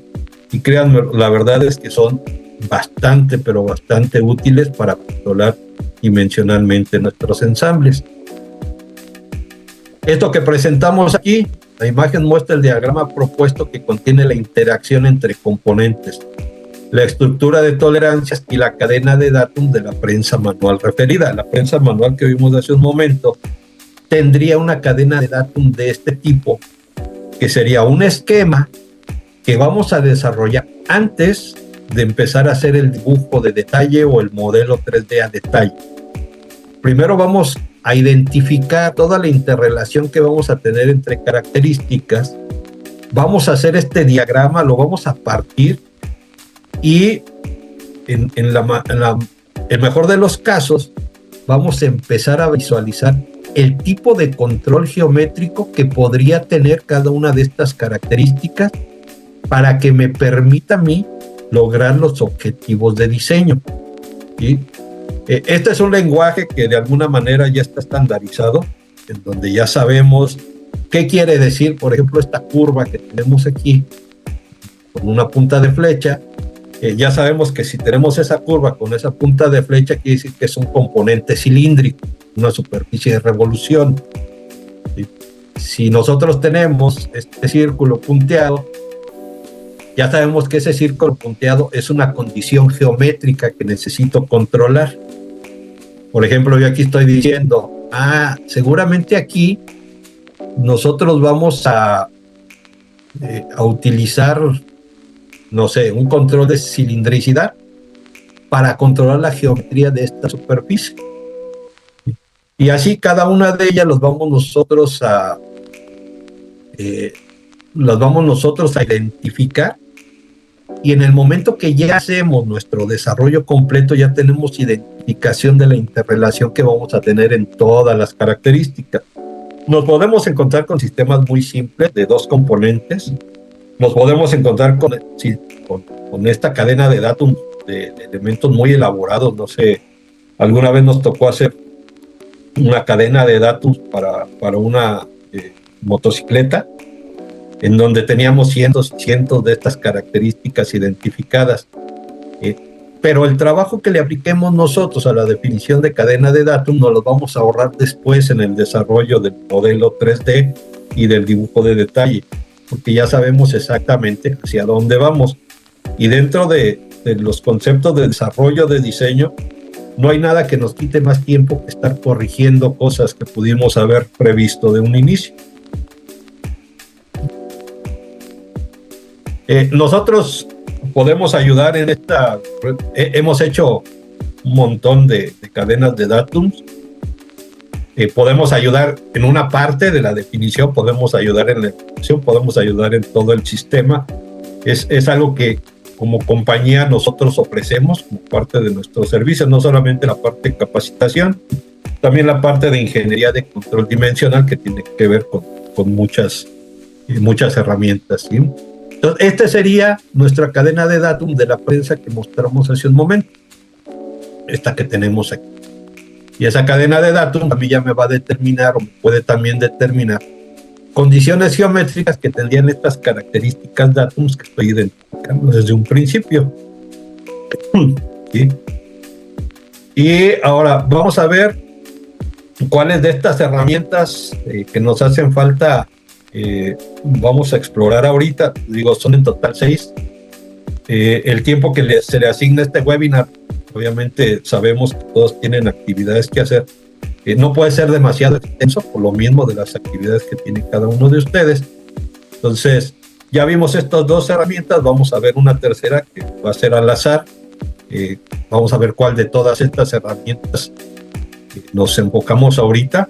Y créanme, la verdad es que son bastante, pero bastante útiles para controlar dimensionalmente nuestros ensambles. Esto que presentamos aquí, la imagen muestra el diagrama propuesto que contiene la interacción entre componentes, la estructura de tolerancias y la cadena de datum de la prensa manual referida. La prensa manual que vimos hace un momento tendría una cadena de datum de este tipo, que sería un esquema que vamos a desarrollar antes de empezar a hacer el dibujo de detalle o el modelo 3D a detalle. Primero vamos a identificar toda la interrelación que vamos a tener entre características. Vamos a hacer este diagrama, lo vamos a partir y en el mejor de los casos vamos a empezar a visualizar el tipo de control geométrico que podría tener cada una de estas características para que me permita a mí lograr los objetivos de diseño. ¿Sí? Este es un lenguaje que de alguna manera ya está estandarizado, en donde ya sabemos ¿Qué quiere decir? Por ejemplo, esta curva que tenemos aquí, con una punta de flecha, ya sabemos que si tenemos esa curva con esa punta de flecha, quiere decir que es un componente cilíndrico, una superficie de revolución. ¿Sí? Si nosotros tenemos este círculo punteado, ya sabemos que ese círculo punteado es una condición geométrica que necesito controlar. Por ejemplo, yo aquí estoy diciendo, seguramente aquí nosotros vamos a utilizar, no sé, un control de cilindricidad para controlar la geometría de esta superficie. Y así cada una de ellas las vamos nosotros a identificar, y en el momento que ya hacemos nuestro desarrollo completo, ya tenemos identificación de la interrelación que vamos a tener en todas las características. Nos podemos encontrar con sistemas muy simples de dos componentes. Nos podemos encontrar con esta cadena de datos de elementos muy elaborados. No sé, alguna vez nos tocó hacer una cadena de datos para una motocicleta, en donde teníamos cientos y cientos de estas características identificadas. Pero el trabajo que le apliquemos nosotros a la definición de cadena de datos nos lo vamos a ahorrar después en el desarrollo del modelo 3D y del dibujo de detalle, porque ya sabemos exactamente hacia dónde vamos. Y dentro de los conceptos de desarrollo de diseño, no hay nada que nos quite más tiempo que estar corrigiendo cosas que pudimos haber previsto de un inicio. Nosotros podemos ayudar en esta. Hemos hecho un montón de cadenas de datos. Podemos ayudar en una parte de la definición, podemos ayudar en la ejecución, podemos ayudar en todo el sistema. Es algo que como compañía nosotros ofrecemos como parte de nuestros servicios, no solamente la parte de capacitación, también la parte de ingeniería de control dimensional, que tiene que ver con muchas herramientas, ¿sí? Entonces, esta sería nuestra cadena de datos de la prensa que mostramos hace un momento, esta que tenemos aquí. Y esa cadena de datos a mí ya me va a determinar, o me puede también determinar, condiciones geométricas que tendrían estas características datos que estoy identificando desde un principio. ¿Sí? Y ahora vamos a ver cuáles de estas herramientas que nos hacen falta vamos a explorar ahorita. Digo, son en total 6. El tiempo que se le asigna a este webinar, obviamente sabemos que todos tienen actividades que hacer. No puede ser demasiado extenso por lo mismo de las actividades que tiene cada uno de ustedes. Entonces, ya vimos estas 2 herramientas, vamos a ver una tercera que va a ser al azar. Vamos a ver cuál de todas estas herramientas nos enfocamos ahorita.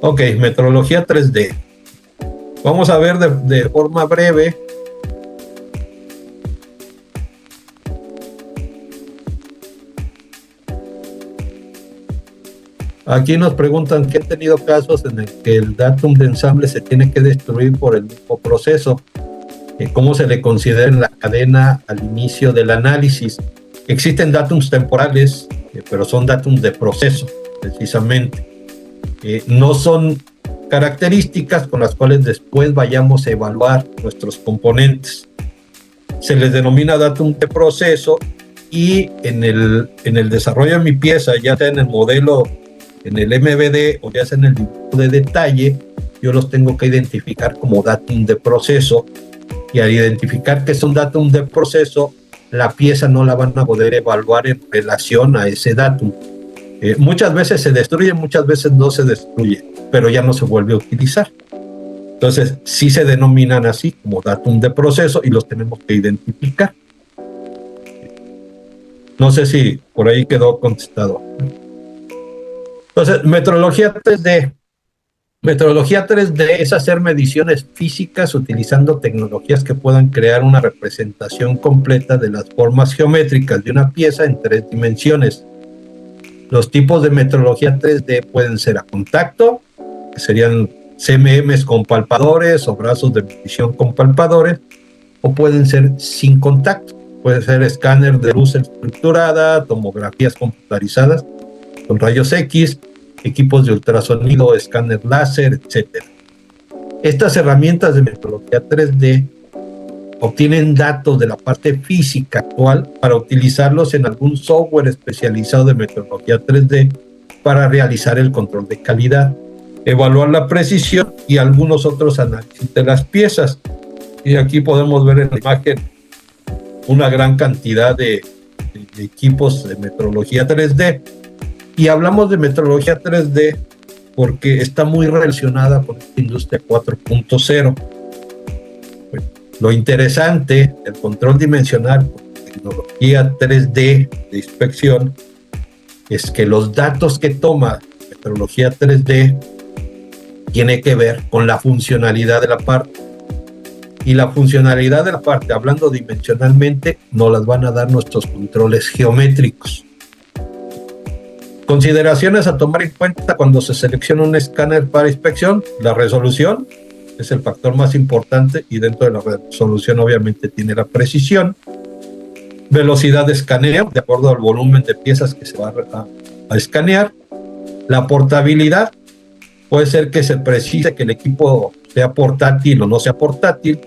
Ok, metrología 3D. Vamos a ver de forma breve aquí nos preguntan que han tenido casos en el que el datum de ensamble se tiene que destruir por el mismo proceso. ¿Cómo se le considera en la cadena al inicio del análisis? Existen datums temporales, pero son datums de proceso, precisamente. No son características con las cuales después vayamos a evaluar nuestros componentes. Se les denomina datum de proceso, y en el desarrollo de mi pieza, ya sea en el modelo, en el MVD o ya sea en el dibujo de detalle, yo los tengo que identificar como datum de proceso, y al identificar que son datum de proceso, la pieza no la van a poder evaluar en relación a ese datum. Muchas veces se destruye, muchas veces no se destruye, pero ya no se vuelve a utilizar. Entonces, sí se denominan así como datum de proceso y los tenemos que identificar. No sé si por ahí quedó contestado. Entonces, metrología 3D. Metrología 3D es hacer mediciones físicas utilizando tecnologías que puedan crear una representación completa de las formas geométricas de una pieza en 3 dimensiones. Los tipos de metrología 3D pueden ser a contacto, que serían CMMs con palpadores o brazos de medición con palpadores, o pueden ser sin contacto. Puede ser escáner de luz estructurada, tomografías computarizadas con rayos X, equipos de ultrasonido, escáner láser, etcétera. Estas herramientas de metrología 3D obtienen datos de la parte física actual para utilizarlos en algún software especializado de metrología 3D para realizar el control de calidad, evaluar la precisión y algunos otros análisis de las piezas. Y aquí podemos ver en la imagen una gran cantidad de equipos de metrología 3D. Y hablamos de metrología 3D porque está muy relacionada con la industria 4.0. Lo interesante del control dimensional con tecnología 3D de inspección es que los datos que toma metrología 3D tiene que ver con la funcionalidad de la parte. Y la funcionalidad de la parte, hablando dimensionalmente, nos las van a dar nuestros controles geométricos. Consideraciones a tomar en cuenta cuando se selecciona un escáner para inspección: la resolución es el factor más importante, y dentro de la resolución obviamente tiene la precisión. Velocidad de escaneo, de acuerdo al volumen de piezas que se va a escanear. La portabilidad, puede ser que se precise que el equipo sea portátil o no sea portátil.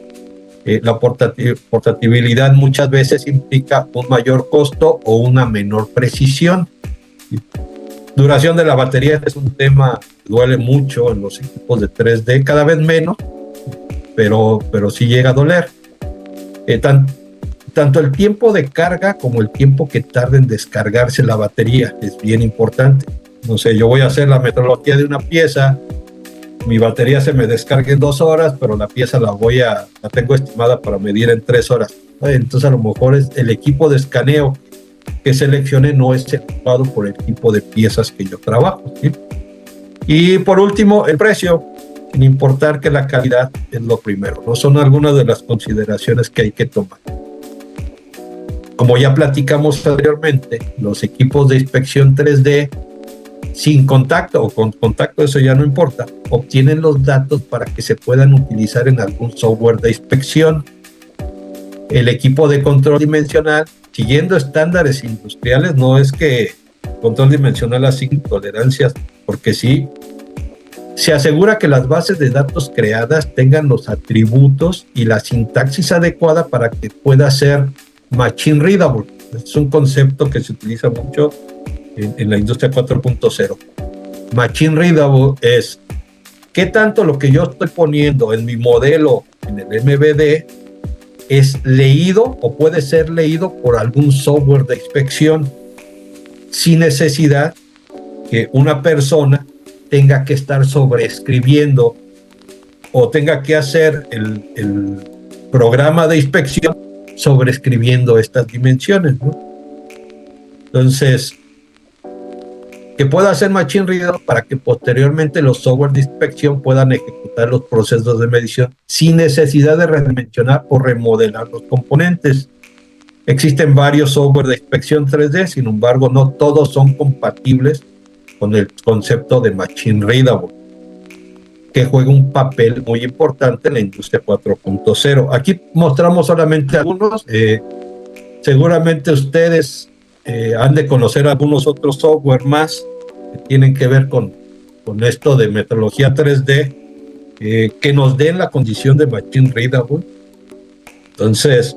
La portabilidad muchas veces implica un mayor costo o una menor precisión. Duración de la batería es un tema que duele mucho en los equipos de 3D, cada vez menos, pero sí llega a doler. Tanto el tiempo de carga como el tiempo que tarda en descargarse la batería es bien importante. No sé, yo voy a hacer la metrología de una pieza, mi batería se me descarga en 2 horas, pero la pieza la tengo estimada para medir en 3 horas. Entonces a lo mejor es el equipo de escaneo que seleccione no es adecuado por el tipo de piezas que yo trabajo, ¿sí? Y por último, el precio, sin importar que la calidad es lo primero, ¿no? Son algunas de las consideraciones que hay que tomar. Como ya platicamos anteriormente, los equipos de inspección 3D sin contacto o con contacto, eso ya no importa, obtienen los datos para que se puedan utilizar en algún software de inspección. El equipo de control dimensional, siguiendo estándares industriales, no es que control dimensional asigne tolerancias, porque sí, se asegura que las bases de datos creadas tengan los atributos y la sintaxis adecuada para que pueda ser machine readable. Es un concepto que se utiliza mucho en la industria 4.0. Machine readable es qué tanto lo que yo estoy poniendo en mi modelo en el MVD es leído o puede ser leído por algún software de inspección sin necesidad que una persona tenga que estar sobreescribiendo o tenga que hacer el programa de inspección sobreescribiendo estas dimensiones, ¿no? Entonces, que pueda hacer machine readable para que posteriormente los software de inspección puedan ejecutar los procesos de medición sin necesidad de redimensionar o remodelar los componentes. Existen varios software de inspección 3D, sin embargo, no todos son compatibles con el concepto de machine readable, que juega un papel muy importante en la industria 4.0. Aquí mostramos solamente algunos. Seguramente ustedes han de conocer algunos otros software más que tienen que ver con esto de metrología 3D, que nos den la condición de machine readable. Entonces,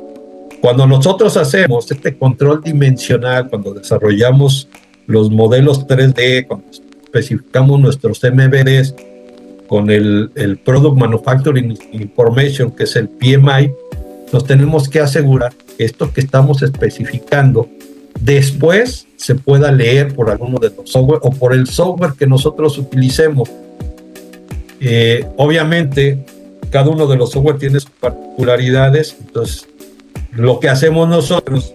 cuando nosotros hacemos este control dimensional, cuando desarrollamos los modelos 3D, cuando especificamos nuestros MVDs con el Product Manufacturing Information, que es el PMI, nos tenemos que asegurar que esto que estamos especificando después se pueda leer por alguno de los software o por el software que nosotros utilicemos. Obviamente, cada uno de los software tiene sus particularidades, entonces lo que hacemos nosotros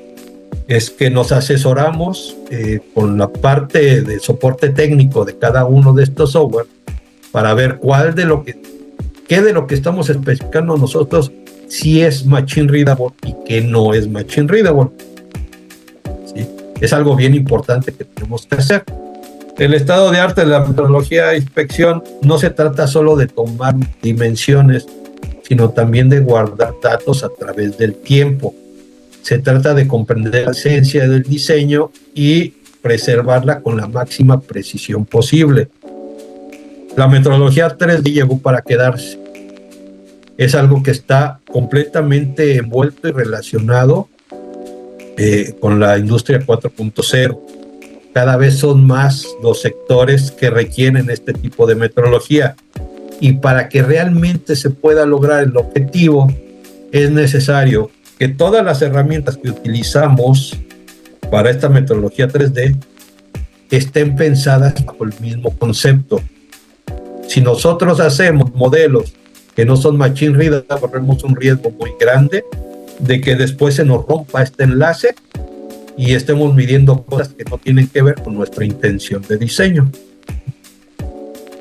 es que nos asesoramos con la parte de soporte técnico de cada uno de estos software para ver qué de lo que estamos especificando nosotros si es machine readable y qué no es machine readable. ¿Sí? Es algo bien importante que tenemos que hacer. El estado de arte de la metrología de inspección no se trata solo de tomar dimensiones, sino también de guardar datos a través del tiempo. Se trata de comprender la esencia del diseño y preservarla con la máxima precisión posible. La metrología 3D llegó para quedarse. Es algo que está completamente envuelto y relacionado con la industria 4.0. Cada vez son más los sectores que requieren este tipo de metrología. Y para que realmente se pueda lograr el objetivo, es necesario que todas las herramientas que utilizamos para esta metrología 3D estén pensadas bajo el mismo concepto. Si nosotros hacemos modelos que no son machine readable, corremos un riesgo muy grande de que después se nos rompa este enlace y estemos midiendo cosas que no tienen que ver con nuestra intención de diseño.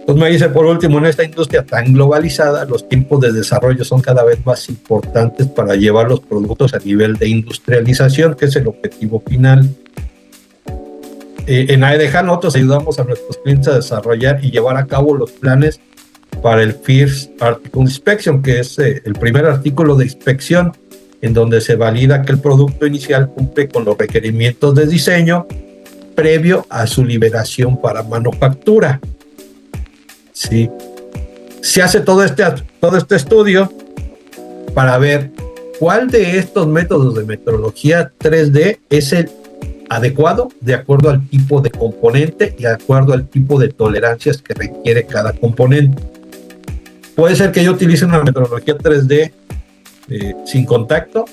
Entonces me dice, por último, en esta industria tan globalizada, los tiempos de desarrollo son cada vez más importantes para llevar los productos a nivel de industrialización, que es el objetivo final. En AEDEJA nosotros ayudamos a nuestros clientes a desarrollar y llevar a cabo los planes para el First Article Inspection, que es el primer artículo de inspección, en donde se valida que el producto inicial cumple con los requerimientos de diseño previo a su liberación para manufactura. Sí. Se hace todo este estudio para ver cuál de estos métodos de metrología 3D es el adecuado de acuerdo al tipo de componente y de acuerdo al tipo de tolerancias que requiere cada componente. Puede ser que yo utilice una metrología 3D sin contacto,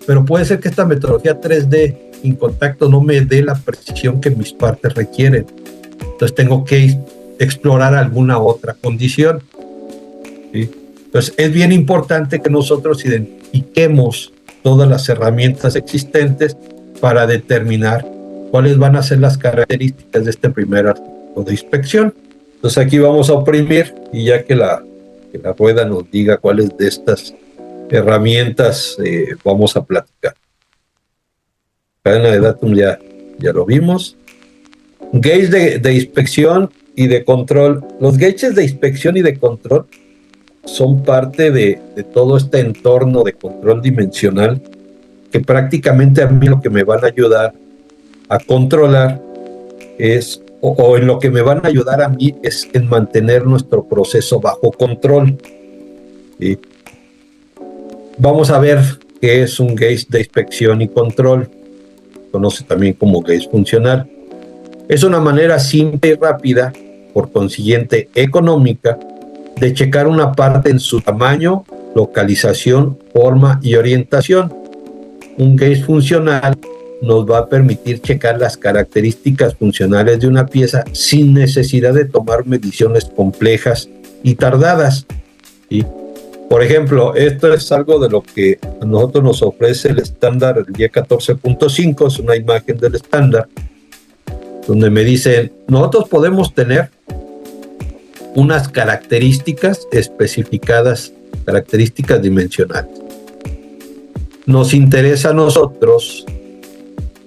pero puede ser que esta metrología 3D sin contacto no me dé la precisión que mis partes requieren. Entonces tengo que explorar alguna otra condición. ¿Sí? Entonces es bien importante que nosotros identifiquemos todas las herramientas existentes para determinar cuáles van a ser las características de este primer artículo de inspección. Entonces aquí vamos a oprimir y ya que la rueda nos diga cuáles de estas herramientas vamos a platicar. Cadena de datum ya lo vimos. Gauge de inspección y de control. Los gauges de inspección y de control son parte de todo este entorno de control dimensional que prácticamente a mí lo que me van a ayudar a controlar es, o en lo que me van a ayudar a mí es en mantener nuestro proceso bajo control. ¿Sí? Vamos a ver qué es un gauge de inspección y control. Se conoce también como gauge funcional. Es una manera simple y rápida, por consiguiente económica, de checar una parte en su tamaño, localización, forma y orientación. Un gauge funcional nos va a permitir checar las características funcionales de una pieza sin necesidad de tomar mediciones complejas y tardadas. ¿Sí? Por ejemplo, esto es algo de lo que a nosotros nos ofrece el estándar, el IE 14.5, es una imagen del estándar, donde me dicen, nosotros podemos tener unas características especificadas, características dimensionales. Nos interesa a nosotros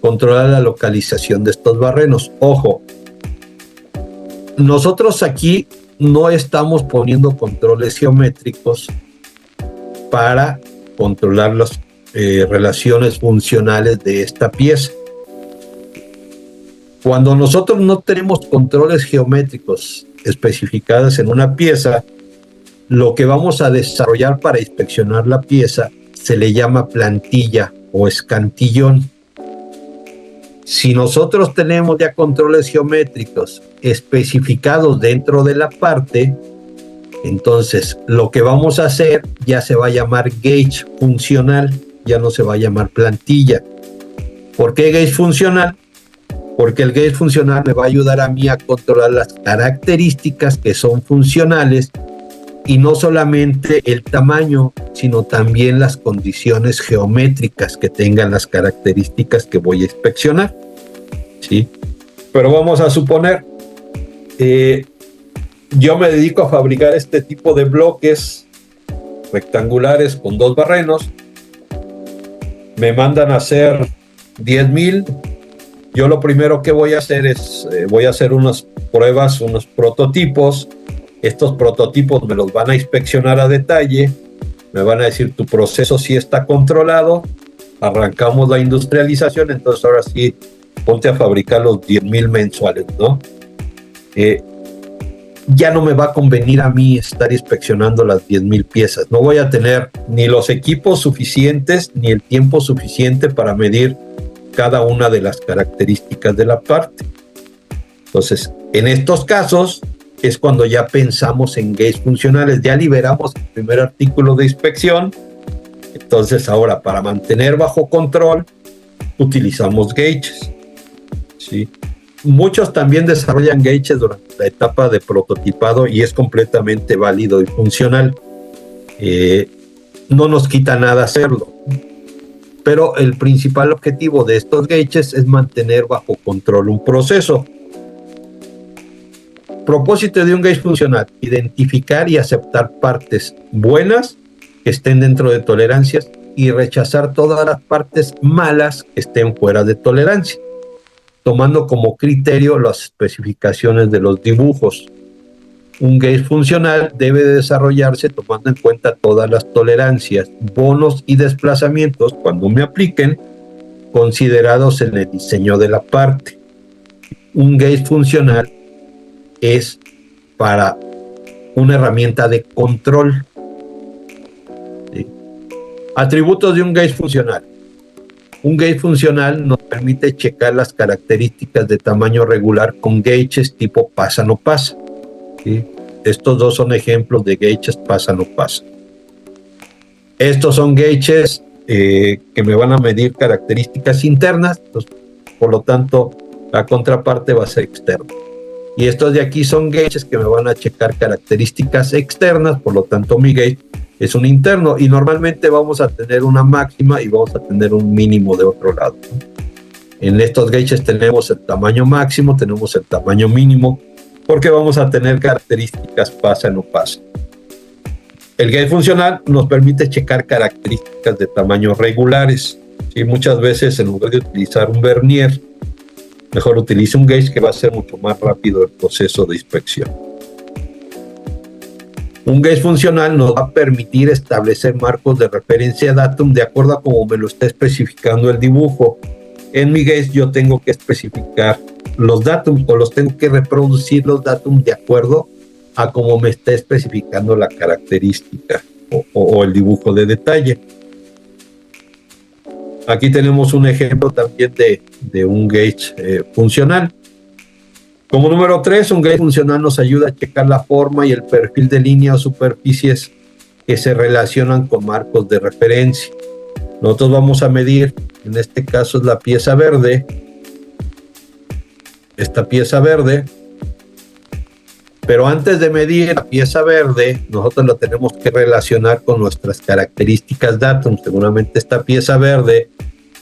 controlar la localización de estos barrenos. Ojo, nosotros aquí no estamos poniendo controles geométricos para controlar las relaciones funcionales de esta pieza. Cuando nosotros no tenemos controles geométricos especificados en una pieza, lo que vamos a desarrollar para inspeccionar la pieza se le llama plantilla o escantillón. Si nosotros tenemos ya controles geométricos especificados dentro de la parte, entonces lo que vamos a hacer ya se va a llamar gauge funcional, ya no se va a llamar plantilla. ¿Por qué gauge funcional? Porque el gauge funcional me va a ayudar a mí a controlar las características que son funcionales y no solamente el tamaño, sino también las condiciones geométricas que tengan las características que voy a inspeccionar. ¿Sí? Pero vamos a suponer, yo me dedico a fabricar este tipo de bloques rectangulares con 2 barrenos, me mandan a hacer 10,000. Yo lo primero que voy a hacer es, voy a hacer unas pruebas, unos prototipos. Estos prototipos me los van a inspeccionar a detalle, me van a decir tu proceso sí está controlado, arrancamos la industrialización, entonces ahora sí ponte a fabricar los 10,000 mensuales, ¿no? Ya no me va a convenir a mí estar inspeccionando las 10,000 piezas. No voy a tener ni los equipos suficientes ni el tiempo suficiente para medir cada una de las características de la parte. Entonces, en estos casos es cuando ya pensamos en gauges funcionales. Ya liberamos el primer artículo de inspección. Entonces, ahora, para mantener bajo control, utilizamos gauges, ¿sí? Muchos también desarrollan gauges durante la etapa de prototipado y es completamente válido y funcional. No nos quita nada hacerlo, pero el principal objetivo de estos gauges es mantener bajo control un proceso. Propósito de un gauge funcional: identificar y aceptar partes buenas que estén dentro de tolerancias y rechazar todas las partes malas que estén fuera de tolerancia, tomando como criterio las especificaciones de los dibujos. Un gauge funcional debe de desarrollarse tomando en cuenta todas las tolerancias, bonos y desplazamientos, cuando me apliquen, considerados en el diseño de la parte. Un gauge funcional es para una herramienta de control. ¿Sí? Atributos de un gauge funcional. Un gauge funcional nos permite checar las características de tamaño regular con gauges tipo pasa no pasa. ¿Sí? Estos dos son ejemplos de gauges pasa no pasa. Estos son gauges que me van a medir características internas, pues, por lo tanto la contraparte va a ser externa. Y estos de aquí son gauges que me van a checar características externas, por lo tanto mi gauge es un interno, y normalmente vamos a tener una máxima y vamos a tener un mínimo de otro lado. En estos gauges tenemos el tamaño máximo, tenemos el tamaño mínimo, porque vamos a tener características pasa no pasa. El gauge funcional nos permite checar características de tamaños regulares. ¿Sí? Muchas veces, en lugar de utilizar un vernier, mejor utilice un gauge, que va a ser mucho más rápido el proceso de inspección. Un gauge funcional nos va a permitir establecer marcos de referencia datum de acuerdo a cómo me lo está especificando el dibujo. En mi gauge yo tengo que especificar los datums, o los tengo que reproducir los datums de acuerdo a cómo me está especificando la característica o el dibujo de detalle. Aquí tenemos un ejemplo también de un gauge funcional. Como número 3, un gauge funcional nos ayuda a checar la forma y el perfil de líneas o superficies que se relacionan con marcos de referencia. Nosotros vamos a medir, en este caso es la pieza verde, esta pieza verde, pero antes de medir la pieza verde, nosotros la tenemos que relacionar con nuestras características datum. Seguramente esta pieza verde,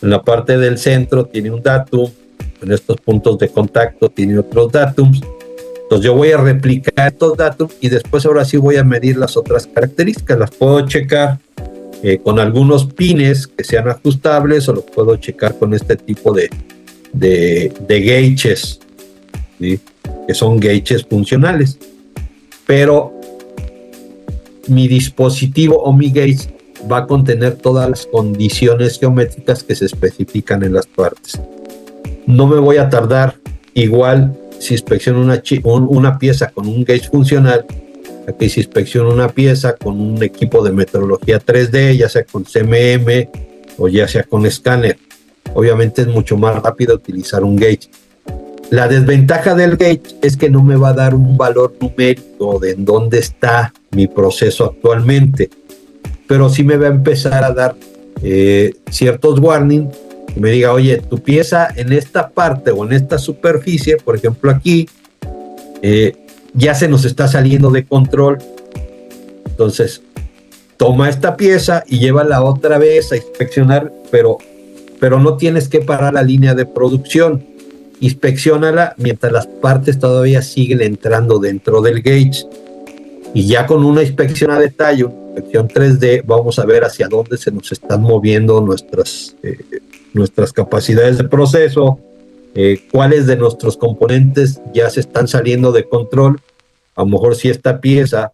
en la parte del centro tiene un datum, en estos puntos de contacto tiene otros datums. Entonces yo voy a replicar estos datums y después ahora sí voy a medir las otras características. Las puedo checar con algunos pines que sean ajustables, o los puedo checar con este tipo de gauges, ¿sí? Que son gauges funcionales. Pero mi dispositivo o mi gauge va a contener todas las condiciones geométricas que se especifican en las partes. No me voy a tardar igual si inspecciono una pieza con un gauge funcional a que si inspecciono una pieza con un equipo de metrología 3D, ya sea con CMM o ya sea con escáner. Obviamente es mucho más rápido utilizar un gauge. La desventaja del gauge es que no me va a dar un valor numérico de en dónde está mi proceso actualmente, pero sí me va a empezar a dar ciertos warnings, que me diga, oye, tu pieza en esta parte o en esta superficie, por ejemplo aquí, ya se nos está saliendo de control. Entonces, toma esta pieza y llévala otra vez a inspeccionar, pero no tienes que parar la línea de producción. Inspecciónala mientras las partes todavía siguen entrando dentro del gauge. Y ya con una inspección a detalle, una inspección 3D, vamos a ver hacia dónde se nos están moviendo nuestras capacidades de proceso, cuáles de nuestros componentes ya se están saliendo de control. A lo mejor si esta pieza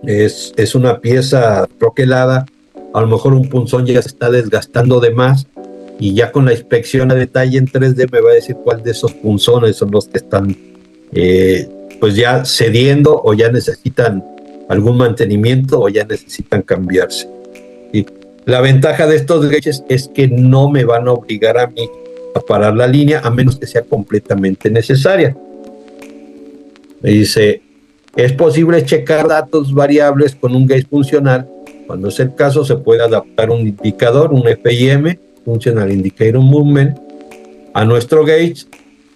es una pieza troquelada, a lo mejor un punzón ya se está desgastando de más y ya con la inspección a detalle en 3D me va a decir cuál de esos punzones son los que están pues ya cediendo o ya necesitan algún mantenimiento o ya necesitan cambiarse. ¿Sí? La ventaja de estos gauges es que no me van a obligar a mí a parar la línea a menos que sea completamente necesaria. Me dice, es posible checar datos variables con un gauge funcional. Cuando es el caso, se puede adaptar un indicador, un FIM, Functional Indicator Movement, a nuestro gauge.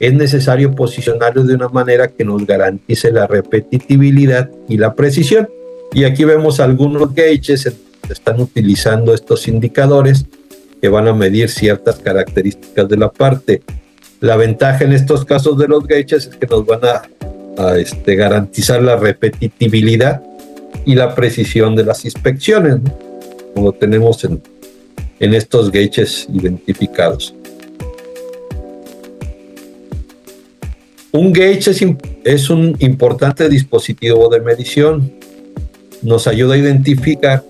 Es necesario posicionarlo de una manera que nos garantice la repetitividad y la precisión. Y aquí vemos algunos gauges que están utilizando estos indicadores que van a medir ciertas características de la parte. La ventaja en estos casos de los gauges es que nos van a garantizar la repetitividad y la precisión de las inspecciones, ¿no? Como tenemos en estos gauges identificados. Un gauge es un importante dispositivo de medición. Nos ayuda a identificar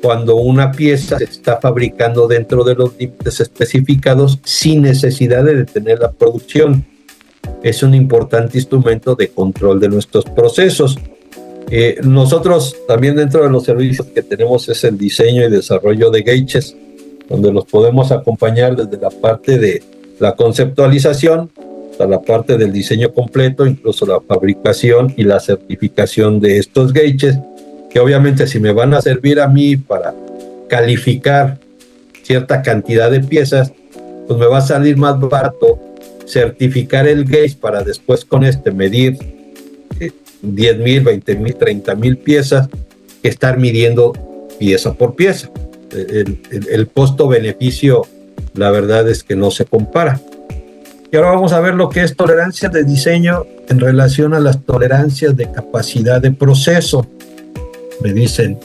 cuando una pieza se está fabricando dentro de los límites especificados sin necesidad de detener la producción. Es un importante instrumento de control de nuestros procesos. Nosotros también dentro de los servicios que tenemos es el diseño y desarrollo de gauges, donde los podemos acompañar desde la parte de la conceptualización hasta la parte del diseño completo, incluso la fabricación y la certificación de estos gauges, que obviamente si me van a servir a mí para calificar cierta cantidad de piezas, pues me va a salir más barato certificar el gauge para después con medir 10,000, 20,000, 30,000 piezas que estar midiendo pieza por pieza. El costo-beneficio, la verdad es que no se compara. Y ahora vamos a ver lo que es tolerancia de diseño en relación a las tolerancias de capacidad de proceso. Me dicen,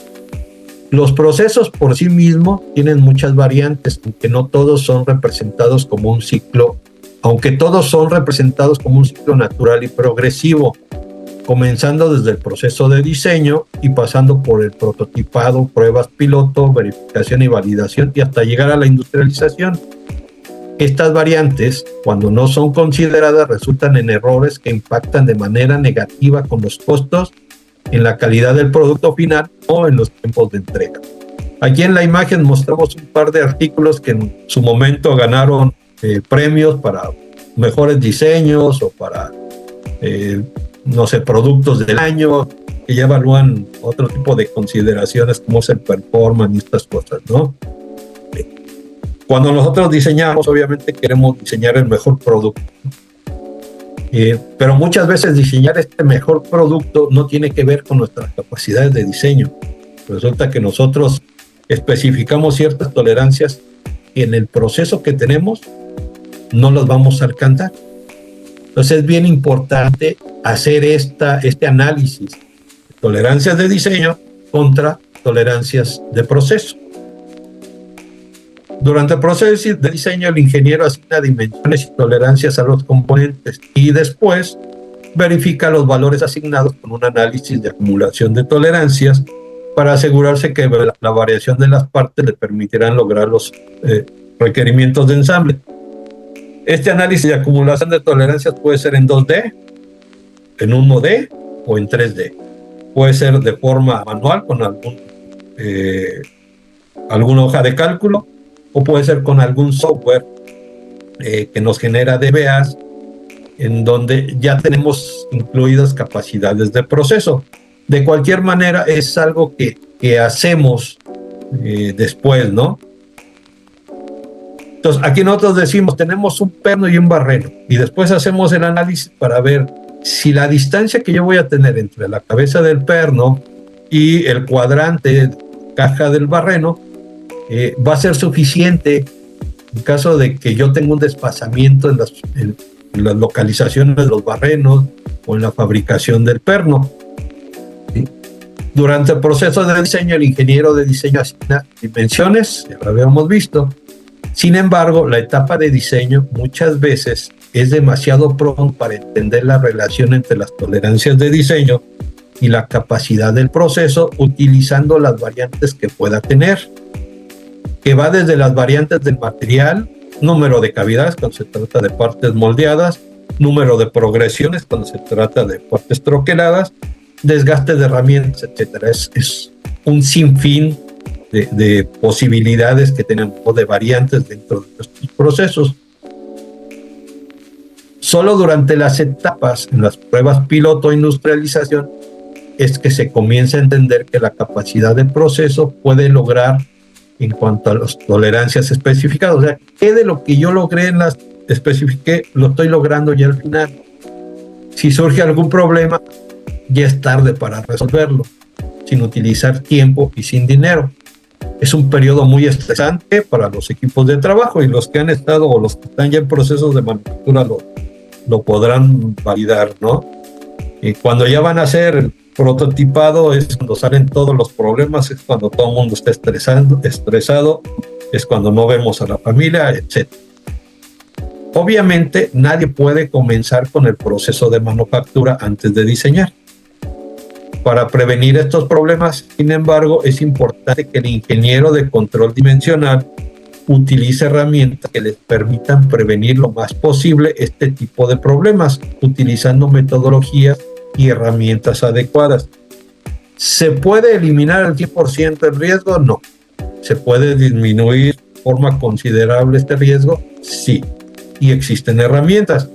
los procesos por sí mismos tienen muchas variantes, aunque todos son representados como un ciclo natural y progresivo, comenzando desde el proceso de diseño y pasando por el prototipado, pruebas piloto, verificación y validación y hasta llegar a la industrialización. Estas variantes, cuando no son consideradas, resultan en errores que impactan de manera negativa con los costos, en la calidad del producto final o en los tiempos de entrega. Aquí en la imagen mostramos un par de artículos que en su momento ganaron premios para mejores diseños o para, productos del año, que ya evalúan otro tipo de consideraciones como es el performance y estas cosas, ¿no? Cuando nosotros diseñamos, obviamente queremos diseñar el mejor producto. Pero muchas veces diseñar este mejor producto no tiene que ver con nuestras capacidades de diseño. Resulta que nosotros especificamos ciertas tolerancias y en el proceso que tenemos no las vamos a alcanzar. Entonces es bien importante hacer este análisis de tolerancias de diseño contra tolerancias de proceso. Durante el proceso de diseño, el ingeniero asigna dimensiones y tolerancias a los componentes y después verifica los valores asignados con un análisis de acumulación de tolerancias para asegurarse que la variación de las partes le permitirán lograr los requerimientos de ensamble. Este análisis de acumulación de tolerancias puede ser en 2D, en 1D o en 3D. Puede ser de forma manual con alguna hoja de cálculo, o puede ser con algún software que nos genera DBAs en donde ya tenemos incluidas capacidades de proceso. De cualquier manera es algo que hacemos después, ¿no? Entonces aquí nosotros decimos tenemos un perno y un barreno y después hacemos el análisis para ver si la distancia que yo voy a tener entre la cabeza del perno y el cuadrante caja del barreno va a ser suficiente en caso de que yo tenga un desfasamiento en las localizaciones de los barrenos o en la fabricación del perno. ¿Sí? Durante el proceso de diseño, el ingeniero de diseño asigna dimensiones, ya lo habíamos visto. Sin embargo, la etapa de diseño muchas veces es demasiado pronto para entender la relación entre las tolerancias de diseño y la capacidad del proceso utilizando las variantes que pueda tener, que va desde las variantes del material, número de cavidades cuando se trata de partes moldeadas, número de progresiones cuando se trata de partes troqueladas, desgaste de herramientas, etcétera. Es un sinfín de posibilidades que tenemos, de variantes dentro de nuestros procesos. Solo durante las etapas, en las pruebas piloto e industrialización, es que se comienza a entender que la capacidad de proceso puede lograr en cuanto a las tolerancias especificadas. O sea, ¿qué de lo que yo logré en las especifiqué lo estoy logrando ya al final? Si surge algún problema, ya es tarde para resolverlo, sin utilizar tiempo y sin dinero. Es un periodo muy estresante para los equipos de trabajo, y los que han estado o los que están ya en procesos de manufactura lo podrán validar, ¿no? Y cuando ya van a hacer el prototipado es cuando salen todos los problemas, es cuando todo el mundo está estresado, es cuando no vemos a la familia, etc. Obviamente nadie puede comenzar con el proceso de manufactura antes de diseñar. Para prevenir estos problemas, sin embargo, es importante que el ingeniero de control dimensional utilice herramientas que les permitan prevenir lo más posible este tipo de problemas, utilizando metodologías y herramientas adecuadas. ¿Se puede eliminar al 100% el riesgo? No. ¿Se puede disminuir de forma considerable este riesgo? Sí. Y existen herramientas.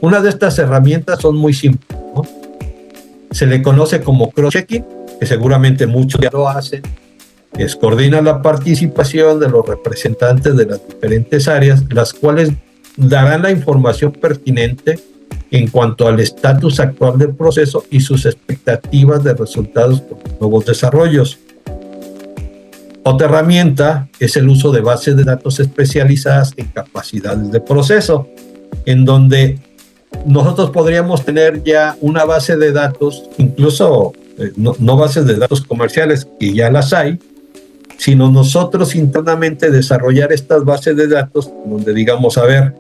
Una de estas herramientas son muy simples, ¿no? Se le conoce como cross-checking, que seguramente muchos ya lo hacen. Es coordinar la participación de los representantes de las diferentes áreas, las cuales darán la información pertinente en cuanto al estatus actual del proceso y sus expectativas de resultados con los nuevos desarrollos. Otra herramienta es el uso de bases de datos especializadas en capacidades de proceso, en donde nosotros podríamos tener ya una base de datos, incluso no bases de datos comerciales, que ya las hay, sino nosotros internamente desarrollar estas bases de datos donde digamos, a ver,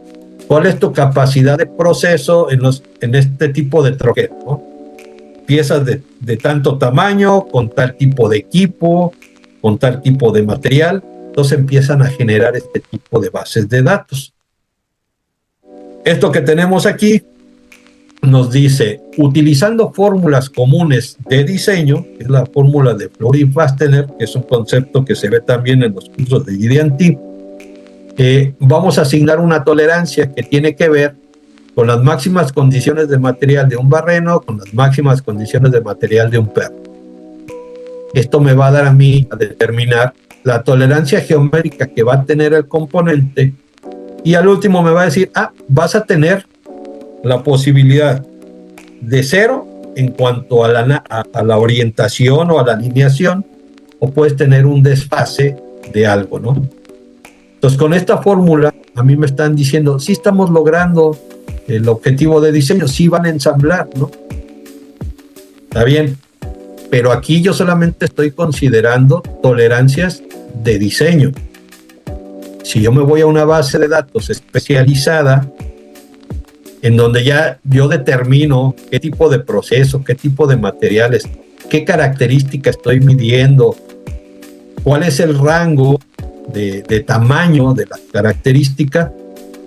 ¿cuál es tu capacidad de proceso en este tipo de troquel, ¿no? Piezas de tanto tamaño, con tal tipo de equipo, con tal tipo de material. Entonces empiezan a generar este tipo de bases de datos. Esto que tenemos aquí nos dice, utilizando fórmulas comunes de diseño, que es la fórmula de Flory-Fastener, que es un concepto que se ve también en los cursos de GD&T, vamos a asignar una tolerancia que tiene que ver con las máximas condiciones de material de un barreno, con las máximas condiciones de material de un perno. Esto me va a dar a mí a determinar la tolerancia geométrica que va a tener el componente, y al último me va a decir, vas a tener la posibilidad de 0 en cuanto a la orientación o a la alineación, o puedes tener un desfase de algo, ¿no? Entonces, con esta fórmula, a mí me están diciendo, sí estamos logrando el objetivo de diseño, sí van a ensamblar, ¿no? Está bien, pero aquí yo solamente estoy considerando tolerancias de diseño. Si yo me voy a una base de datos especializada, en donde ya yo determino qué tipo de proceso, qué tipo de materiales, qué características estoy midiendo, cuál es el rango de tamaño de la característica,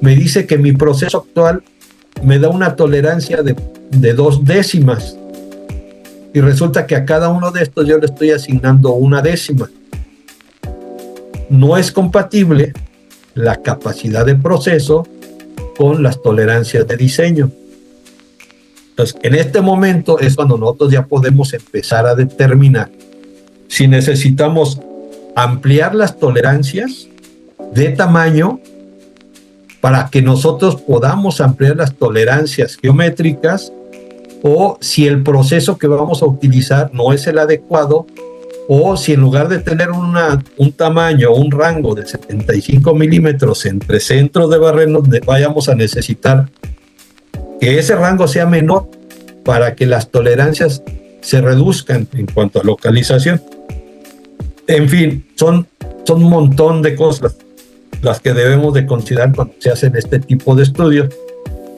me dice que mi proceso actual me da una tolerancia de 2 décimas. Y resulta que a cada uno de estos yo le estoy asignando 1 décima. No es compatible la capacidad de proceso con las tolerancias de diseño. Entonces, en este momento es cuando nosotros ya podemos empezar a determinar si necesitamos ampliar las tolerancias de tamaño para que nosotros podamos ampliar las tolerancias geométricas, o si el proceso que vamos a utilizar no es el adecuado, o si en lugar de tener un tamaño, un rango de 75 milímetros entre centros de barrenos, vayamos a necesitar que ese rango sea menor para que las tolerancias se reduzcan en cuanto a localización. En fin, son un montón de cosas las que debemos de considerar cuando se hacen este tipo de estudios,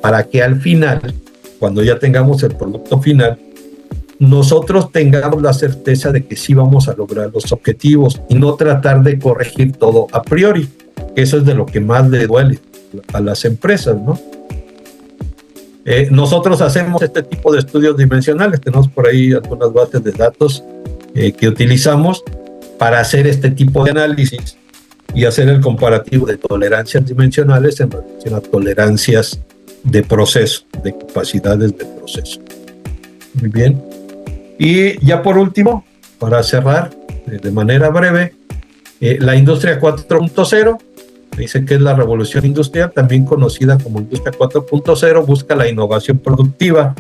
para que al final, cuando ya tengamos el producto final, nosotros tengamos la certeza de que sí vamos a lograr los objetivos y no tratar de corregir todo a priori, que eso es de lo que más le duele a las empresas, ¿no? Nosotros hacemos este tipo de estudios dimensionales, tenemos por ahí algunas bases de datos que utilizamos para hacer este tipo de análisis y hacer el comparativo de tolerancias dimensionales en relación a tolerancias de proceso, de capacidades de proceso. Muy bien. Y ya por último, para cerrar de manera breve, la industria 4.0, dice que es la revolución industrial, también conocida como industria 4.0, busca la innovación productiva,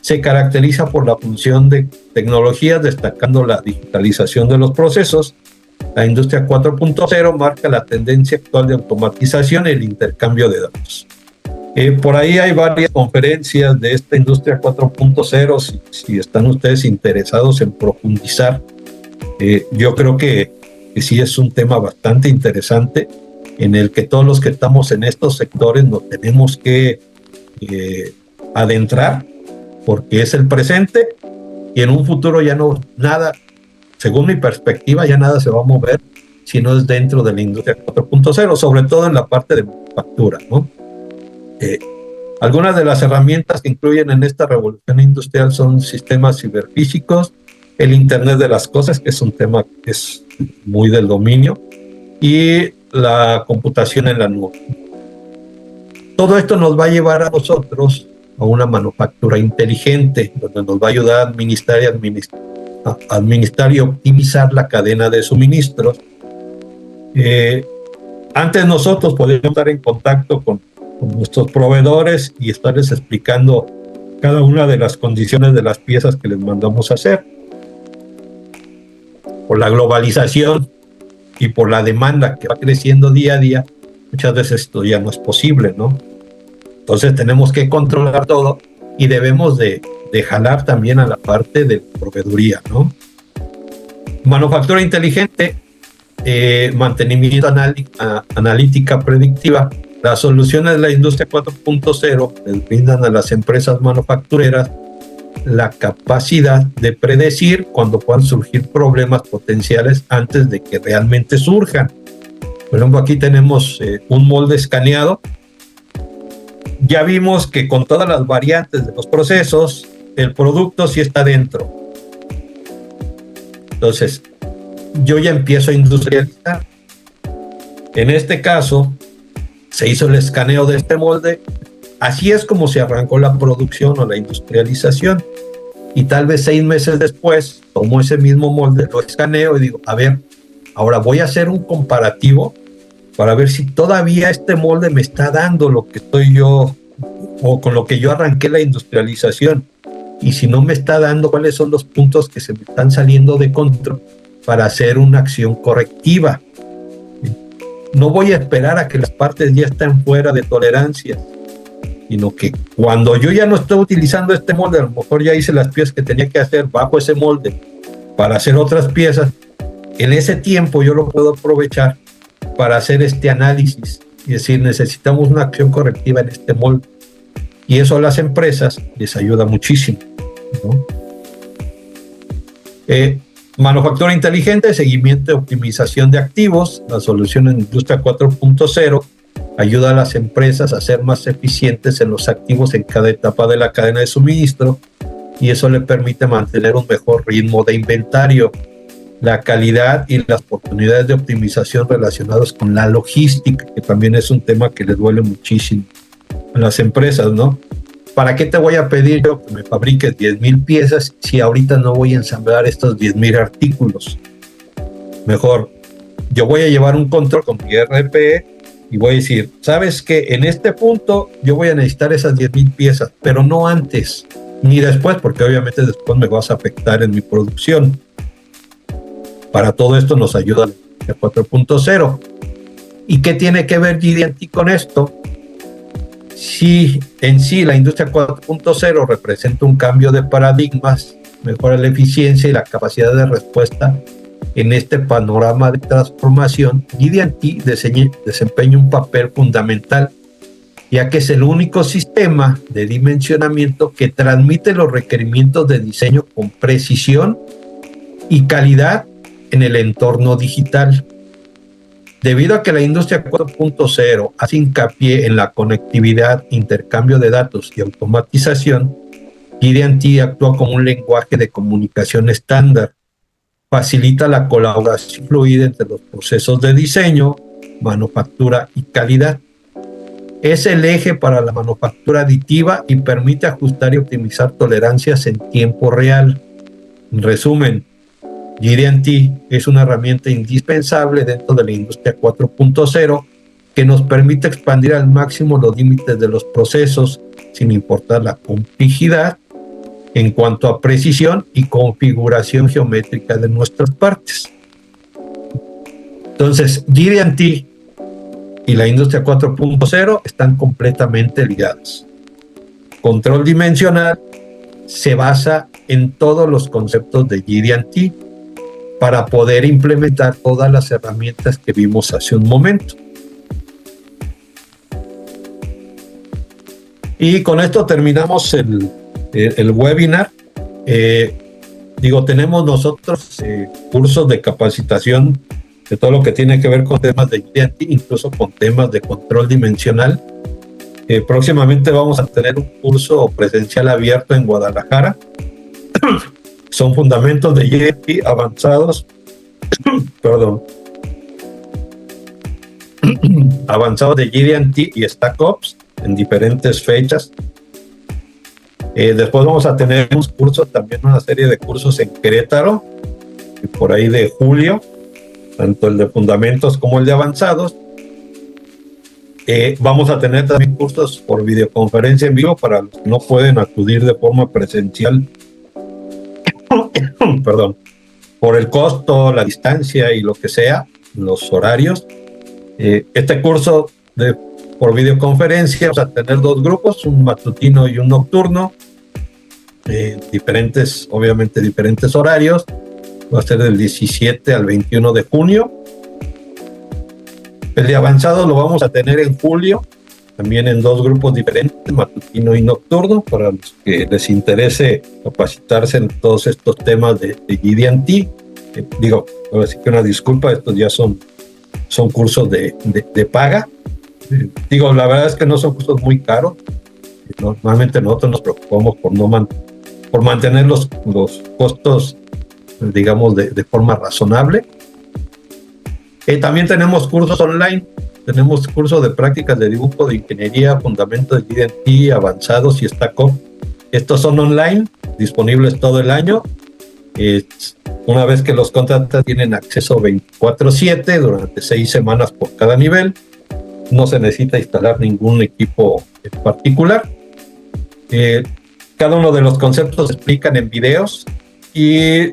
se caracteriza por la función de tecnologías, destacando la digitalización de los procesos. La industria 4.0 marca la tendencia actual de automatización y el intercambio de datos. Por ahí hay varias conferencias de esta industria 4.0, si están ustedes interesados en profundizar. Yo creo que sí es un tema bastante interesante en el que todos los que estamos en estos sectores nos tenemos que adentrar, porque es el presente y en un futuro ya no nada, según mi perspectiva, ya nada se va a mover si no es dentro de la industria 4.0, sobre todo en la parte de manufactura, ¿no? Algunas de las herramientas que incluyen en esta revolución industrial son sistemas ciberfísicos, el Internet de las Cosas, que es un tema que es muy del dominio, y la computación en la nube. Todo esto nos va a llevar a nosotros a una manufactura inteligente, donde nos va a ayudar a administrar y optimizar la cadena de suministros. Antes nosotros podíamos estar en contacto con nuestros proveedores y estarles explicando cada una de las condiciones de las piezas que les mandamos a hacer. Por la globalización y por la demanda que va creciendo día a día, muchas veces esto ya no es posible, ¿no? Entonces tenemos que controlar todo y debemos de jalar también a la parte de proveeduría, ¿no? Manufactura inteligente, mantenimiento analítica predictiva. Las soluciones de la industria 4.0 les brindan a las empresas manufactureras la capacidad de predecir cuando puedan surgir problemas potenciales antes de que realmente surjan. Por ejemplo, aquí tenemos un molde escaneado. Ya vimos que con todas las variantes de los procesos, el producto sí está dentro. Entonces, yo ya empiezo a industrializar. En este caso, se hizo el escaneo de este molde. Así es como se arrancó la producción o la industrialización. Y tal vez 6 meses después, tomo ese mismo molde, lo escaneo y digo, a ver, ahora voy a hacer un comparativo para ver si todavía este molde me está dando lo que estoy yo, o con lo que yo arranqué la industrialización. Y si no me está dando, cuáles son los puntos que se me están saliendo de control para hacer una acción correctiva. No voy a esperar a que las partes ya estén fuera de tolerancia, sino que cuando yo ya no estoy utilizando este molde, a lo mejor ya hice las piezas que tenía que hacer bajo ese molde para hacer otras piezas, en ese tiempo yo lo puedo aprovechar para hacer este análisis y decir, necesitamos una acción correctiva en este molde. Y eso a las empresas les ayuda muchísimo, ¿no? Manufactura inteligente, seguimiento y optimización de activos. La solución en Industria 4.0 ayuda a las empresas a ser más eficientes en los activos en cada etapa de la cadena de suministro, y eso le permite mantener un mejor ritmo de inventario, la calidad y las oportunidades de optimización relacionadas con la logística, que también es un tema que les duele muchísimo a las empresas, ¿no? ¿Para qué te voy a pedir yo que me fabriques 10,000 piezas si ahorita no voy a ensamblar estos 10,000 artículos? Mejor, yo voy a llevar un control con mi RP y voy a decir, ¿sabes qué? En este punto yo voy a necesitar esas 10,000 piezas, pero no antes ni después, porque obviamente después me vas a afectar en mi producción. Para todo esto nos ayuda la 4.0. ¿Y qué tiene que ver GD&T con esto? Si en sí la industria 4.0 representa un cambio de paradigmas, mejora la eficiencia y la capacidad de respuesta en este panorama de transformación, GD&T desempeña un papel fundamental, ya que es el único sistema de dimensionamiento que transmite los requerimientos de diseño con precisión y calidad en el entorno digital. Debido a que la industria 4.0 hace hincapié en la conectividad, intercambio de datos y automatización, GD&T actúa como un lenguaje de comunicación estándar. Facilita la colaboración fluida entre los procesos de diseño, manufactura y calidad. Es el eje para la manufactura aditiva y permite ajustar y optimizar tolerancias en tiempo real. En resumen, GD&T es una herramienta indispensable dentro de la industria 4.0 que nos permite expandir al máximo los límites de los procesos sin importar la complejidad en cuanto a precisión y configuración geométrica de nuestras partes. Entonces, GD&T y la industria 4.0 están completamente ligados. Control dimensional se basa en todos los conceptos de GD&T para poder implementar todas las herramientas que vimos hace un momento. Y con esto terminamos el webinar. Tenemos nosotros cursos de capacitación de todo lo que tiene que ver con temas de GD&T, incluso con temas de control dimensional. Próximamente vamos a tener un curso presencial abierto en Guadalajara. Son fundamentos de GD&T avanzados, avanzados de GD&T y StackOps en diferentes fechas. Después vamos a tener unos cursos, también una serie de cursos en Querétaro, por ahí de julio, tanto el de fundamentos como el de avanzados. Vamos a tener también cursos por videoconferencia en vivo para los que no pueden acudir de forma presencial, por el costo, la distancia y lo que sea, los horarios. Este curso por videoconferencia vamos a tener dos grupos, un matutino y un nocturno, obviamente diferentes horarios. Va a ser del 17 al 21 de junio. El de avanzado lo vamos a tener en julio, también en dos grupos diferentes, matutino y nocturno, para los que les interese capacitarse en todos estos temas de GD&T. Ahora sí que una disculpa, estos ya son cursos de paga. La verdad es que no son cursos muy caros. Normalmente nosotros nos preocupamos por mantener los costos, digamos, de forma razonable. También tenemos cursos online. Tenemos cursos de prácticas de dibujo, de ingeniería, fundamentos de GD&T, avanzados y StackOps. Estos son online, disponibles todo el año. Una vez que los contratan, tienen acceso 24/7 durante 6 semanas por cada nivel. No se necesita instalar ningún equipo en particular. Cada uno de los conceptos se explican en videos y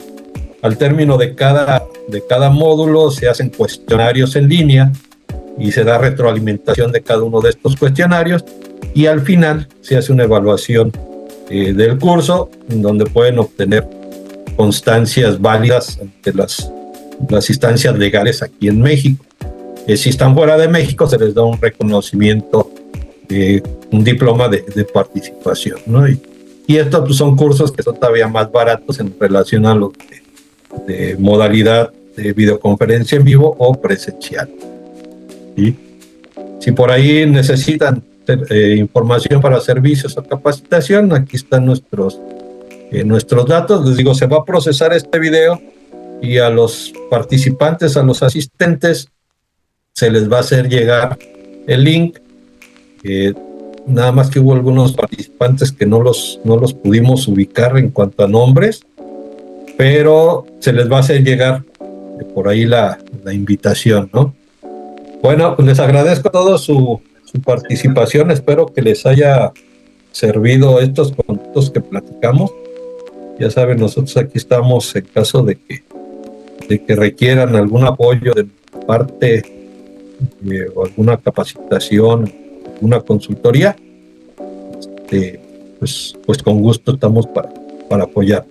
al término de cada módulo se hacen cuestionarios en línea y se da retroalimentación de cada uno de estos cuestionarios, y al final se hace una evaluación del curso, en donde pueden obtener constancias válidas ante las instancias legales aquí en México. Si están fuera de México, se les da un reconocimiento, un diploma de participación, ¿no? Y estos pues, son cursos que son todavía más baratos en relación a los de modalidad de videoconferencia en vivo o presencial. ¿Sí? Si por ahí necesitan información para servicios o capacitación, aquí están nuestros datos. Les digo, se va a procesar este video y a los participantes, a los asistentes, se les va a hacer llegar el link. Nada más que hubo algunos participantes que no los pudimos ubicar en cuanto a nombres, pero se les va a hacer llegar por ahí la invitación, ¿no? Bueno, pues les agradezco a todos su participación. Espero que les haya servido estos conceptos que platicamos. Ya saben, nosotros aquí estamos en caso de que requieran algún apoyo de parte o alguna capacitación, alguna consultoría. Pues con gusto estamos para apoyar.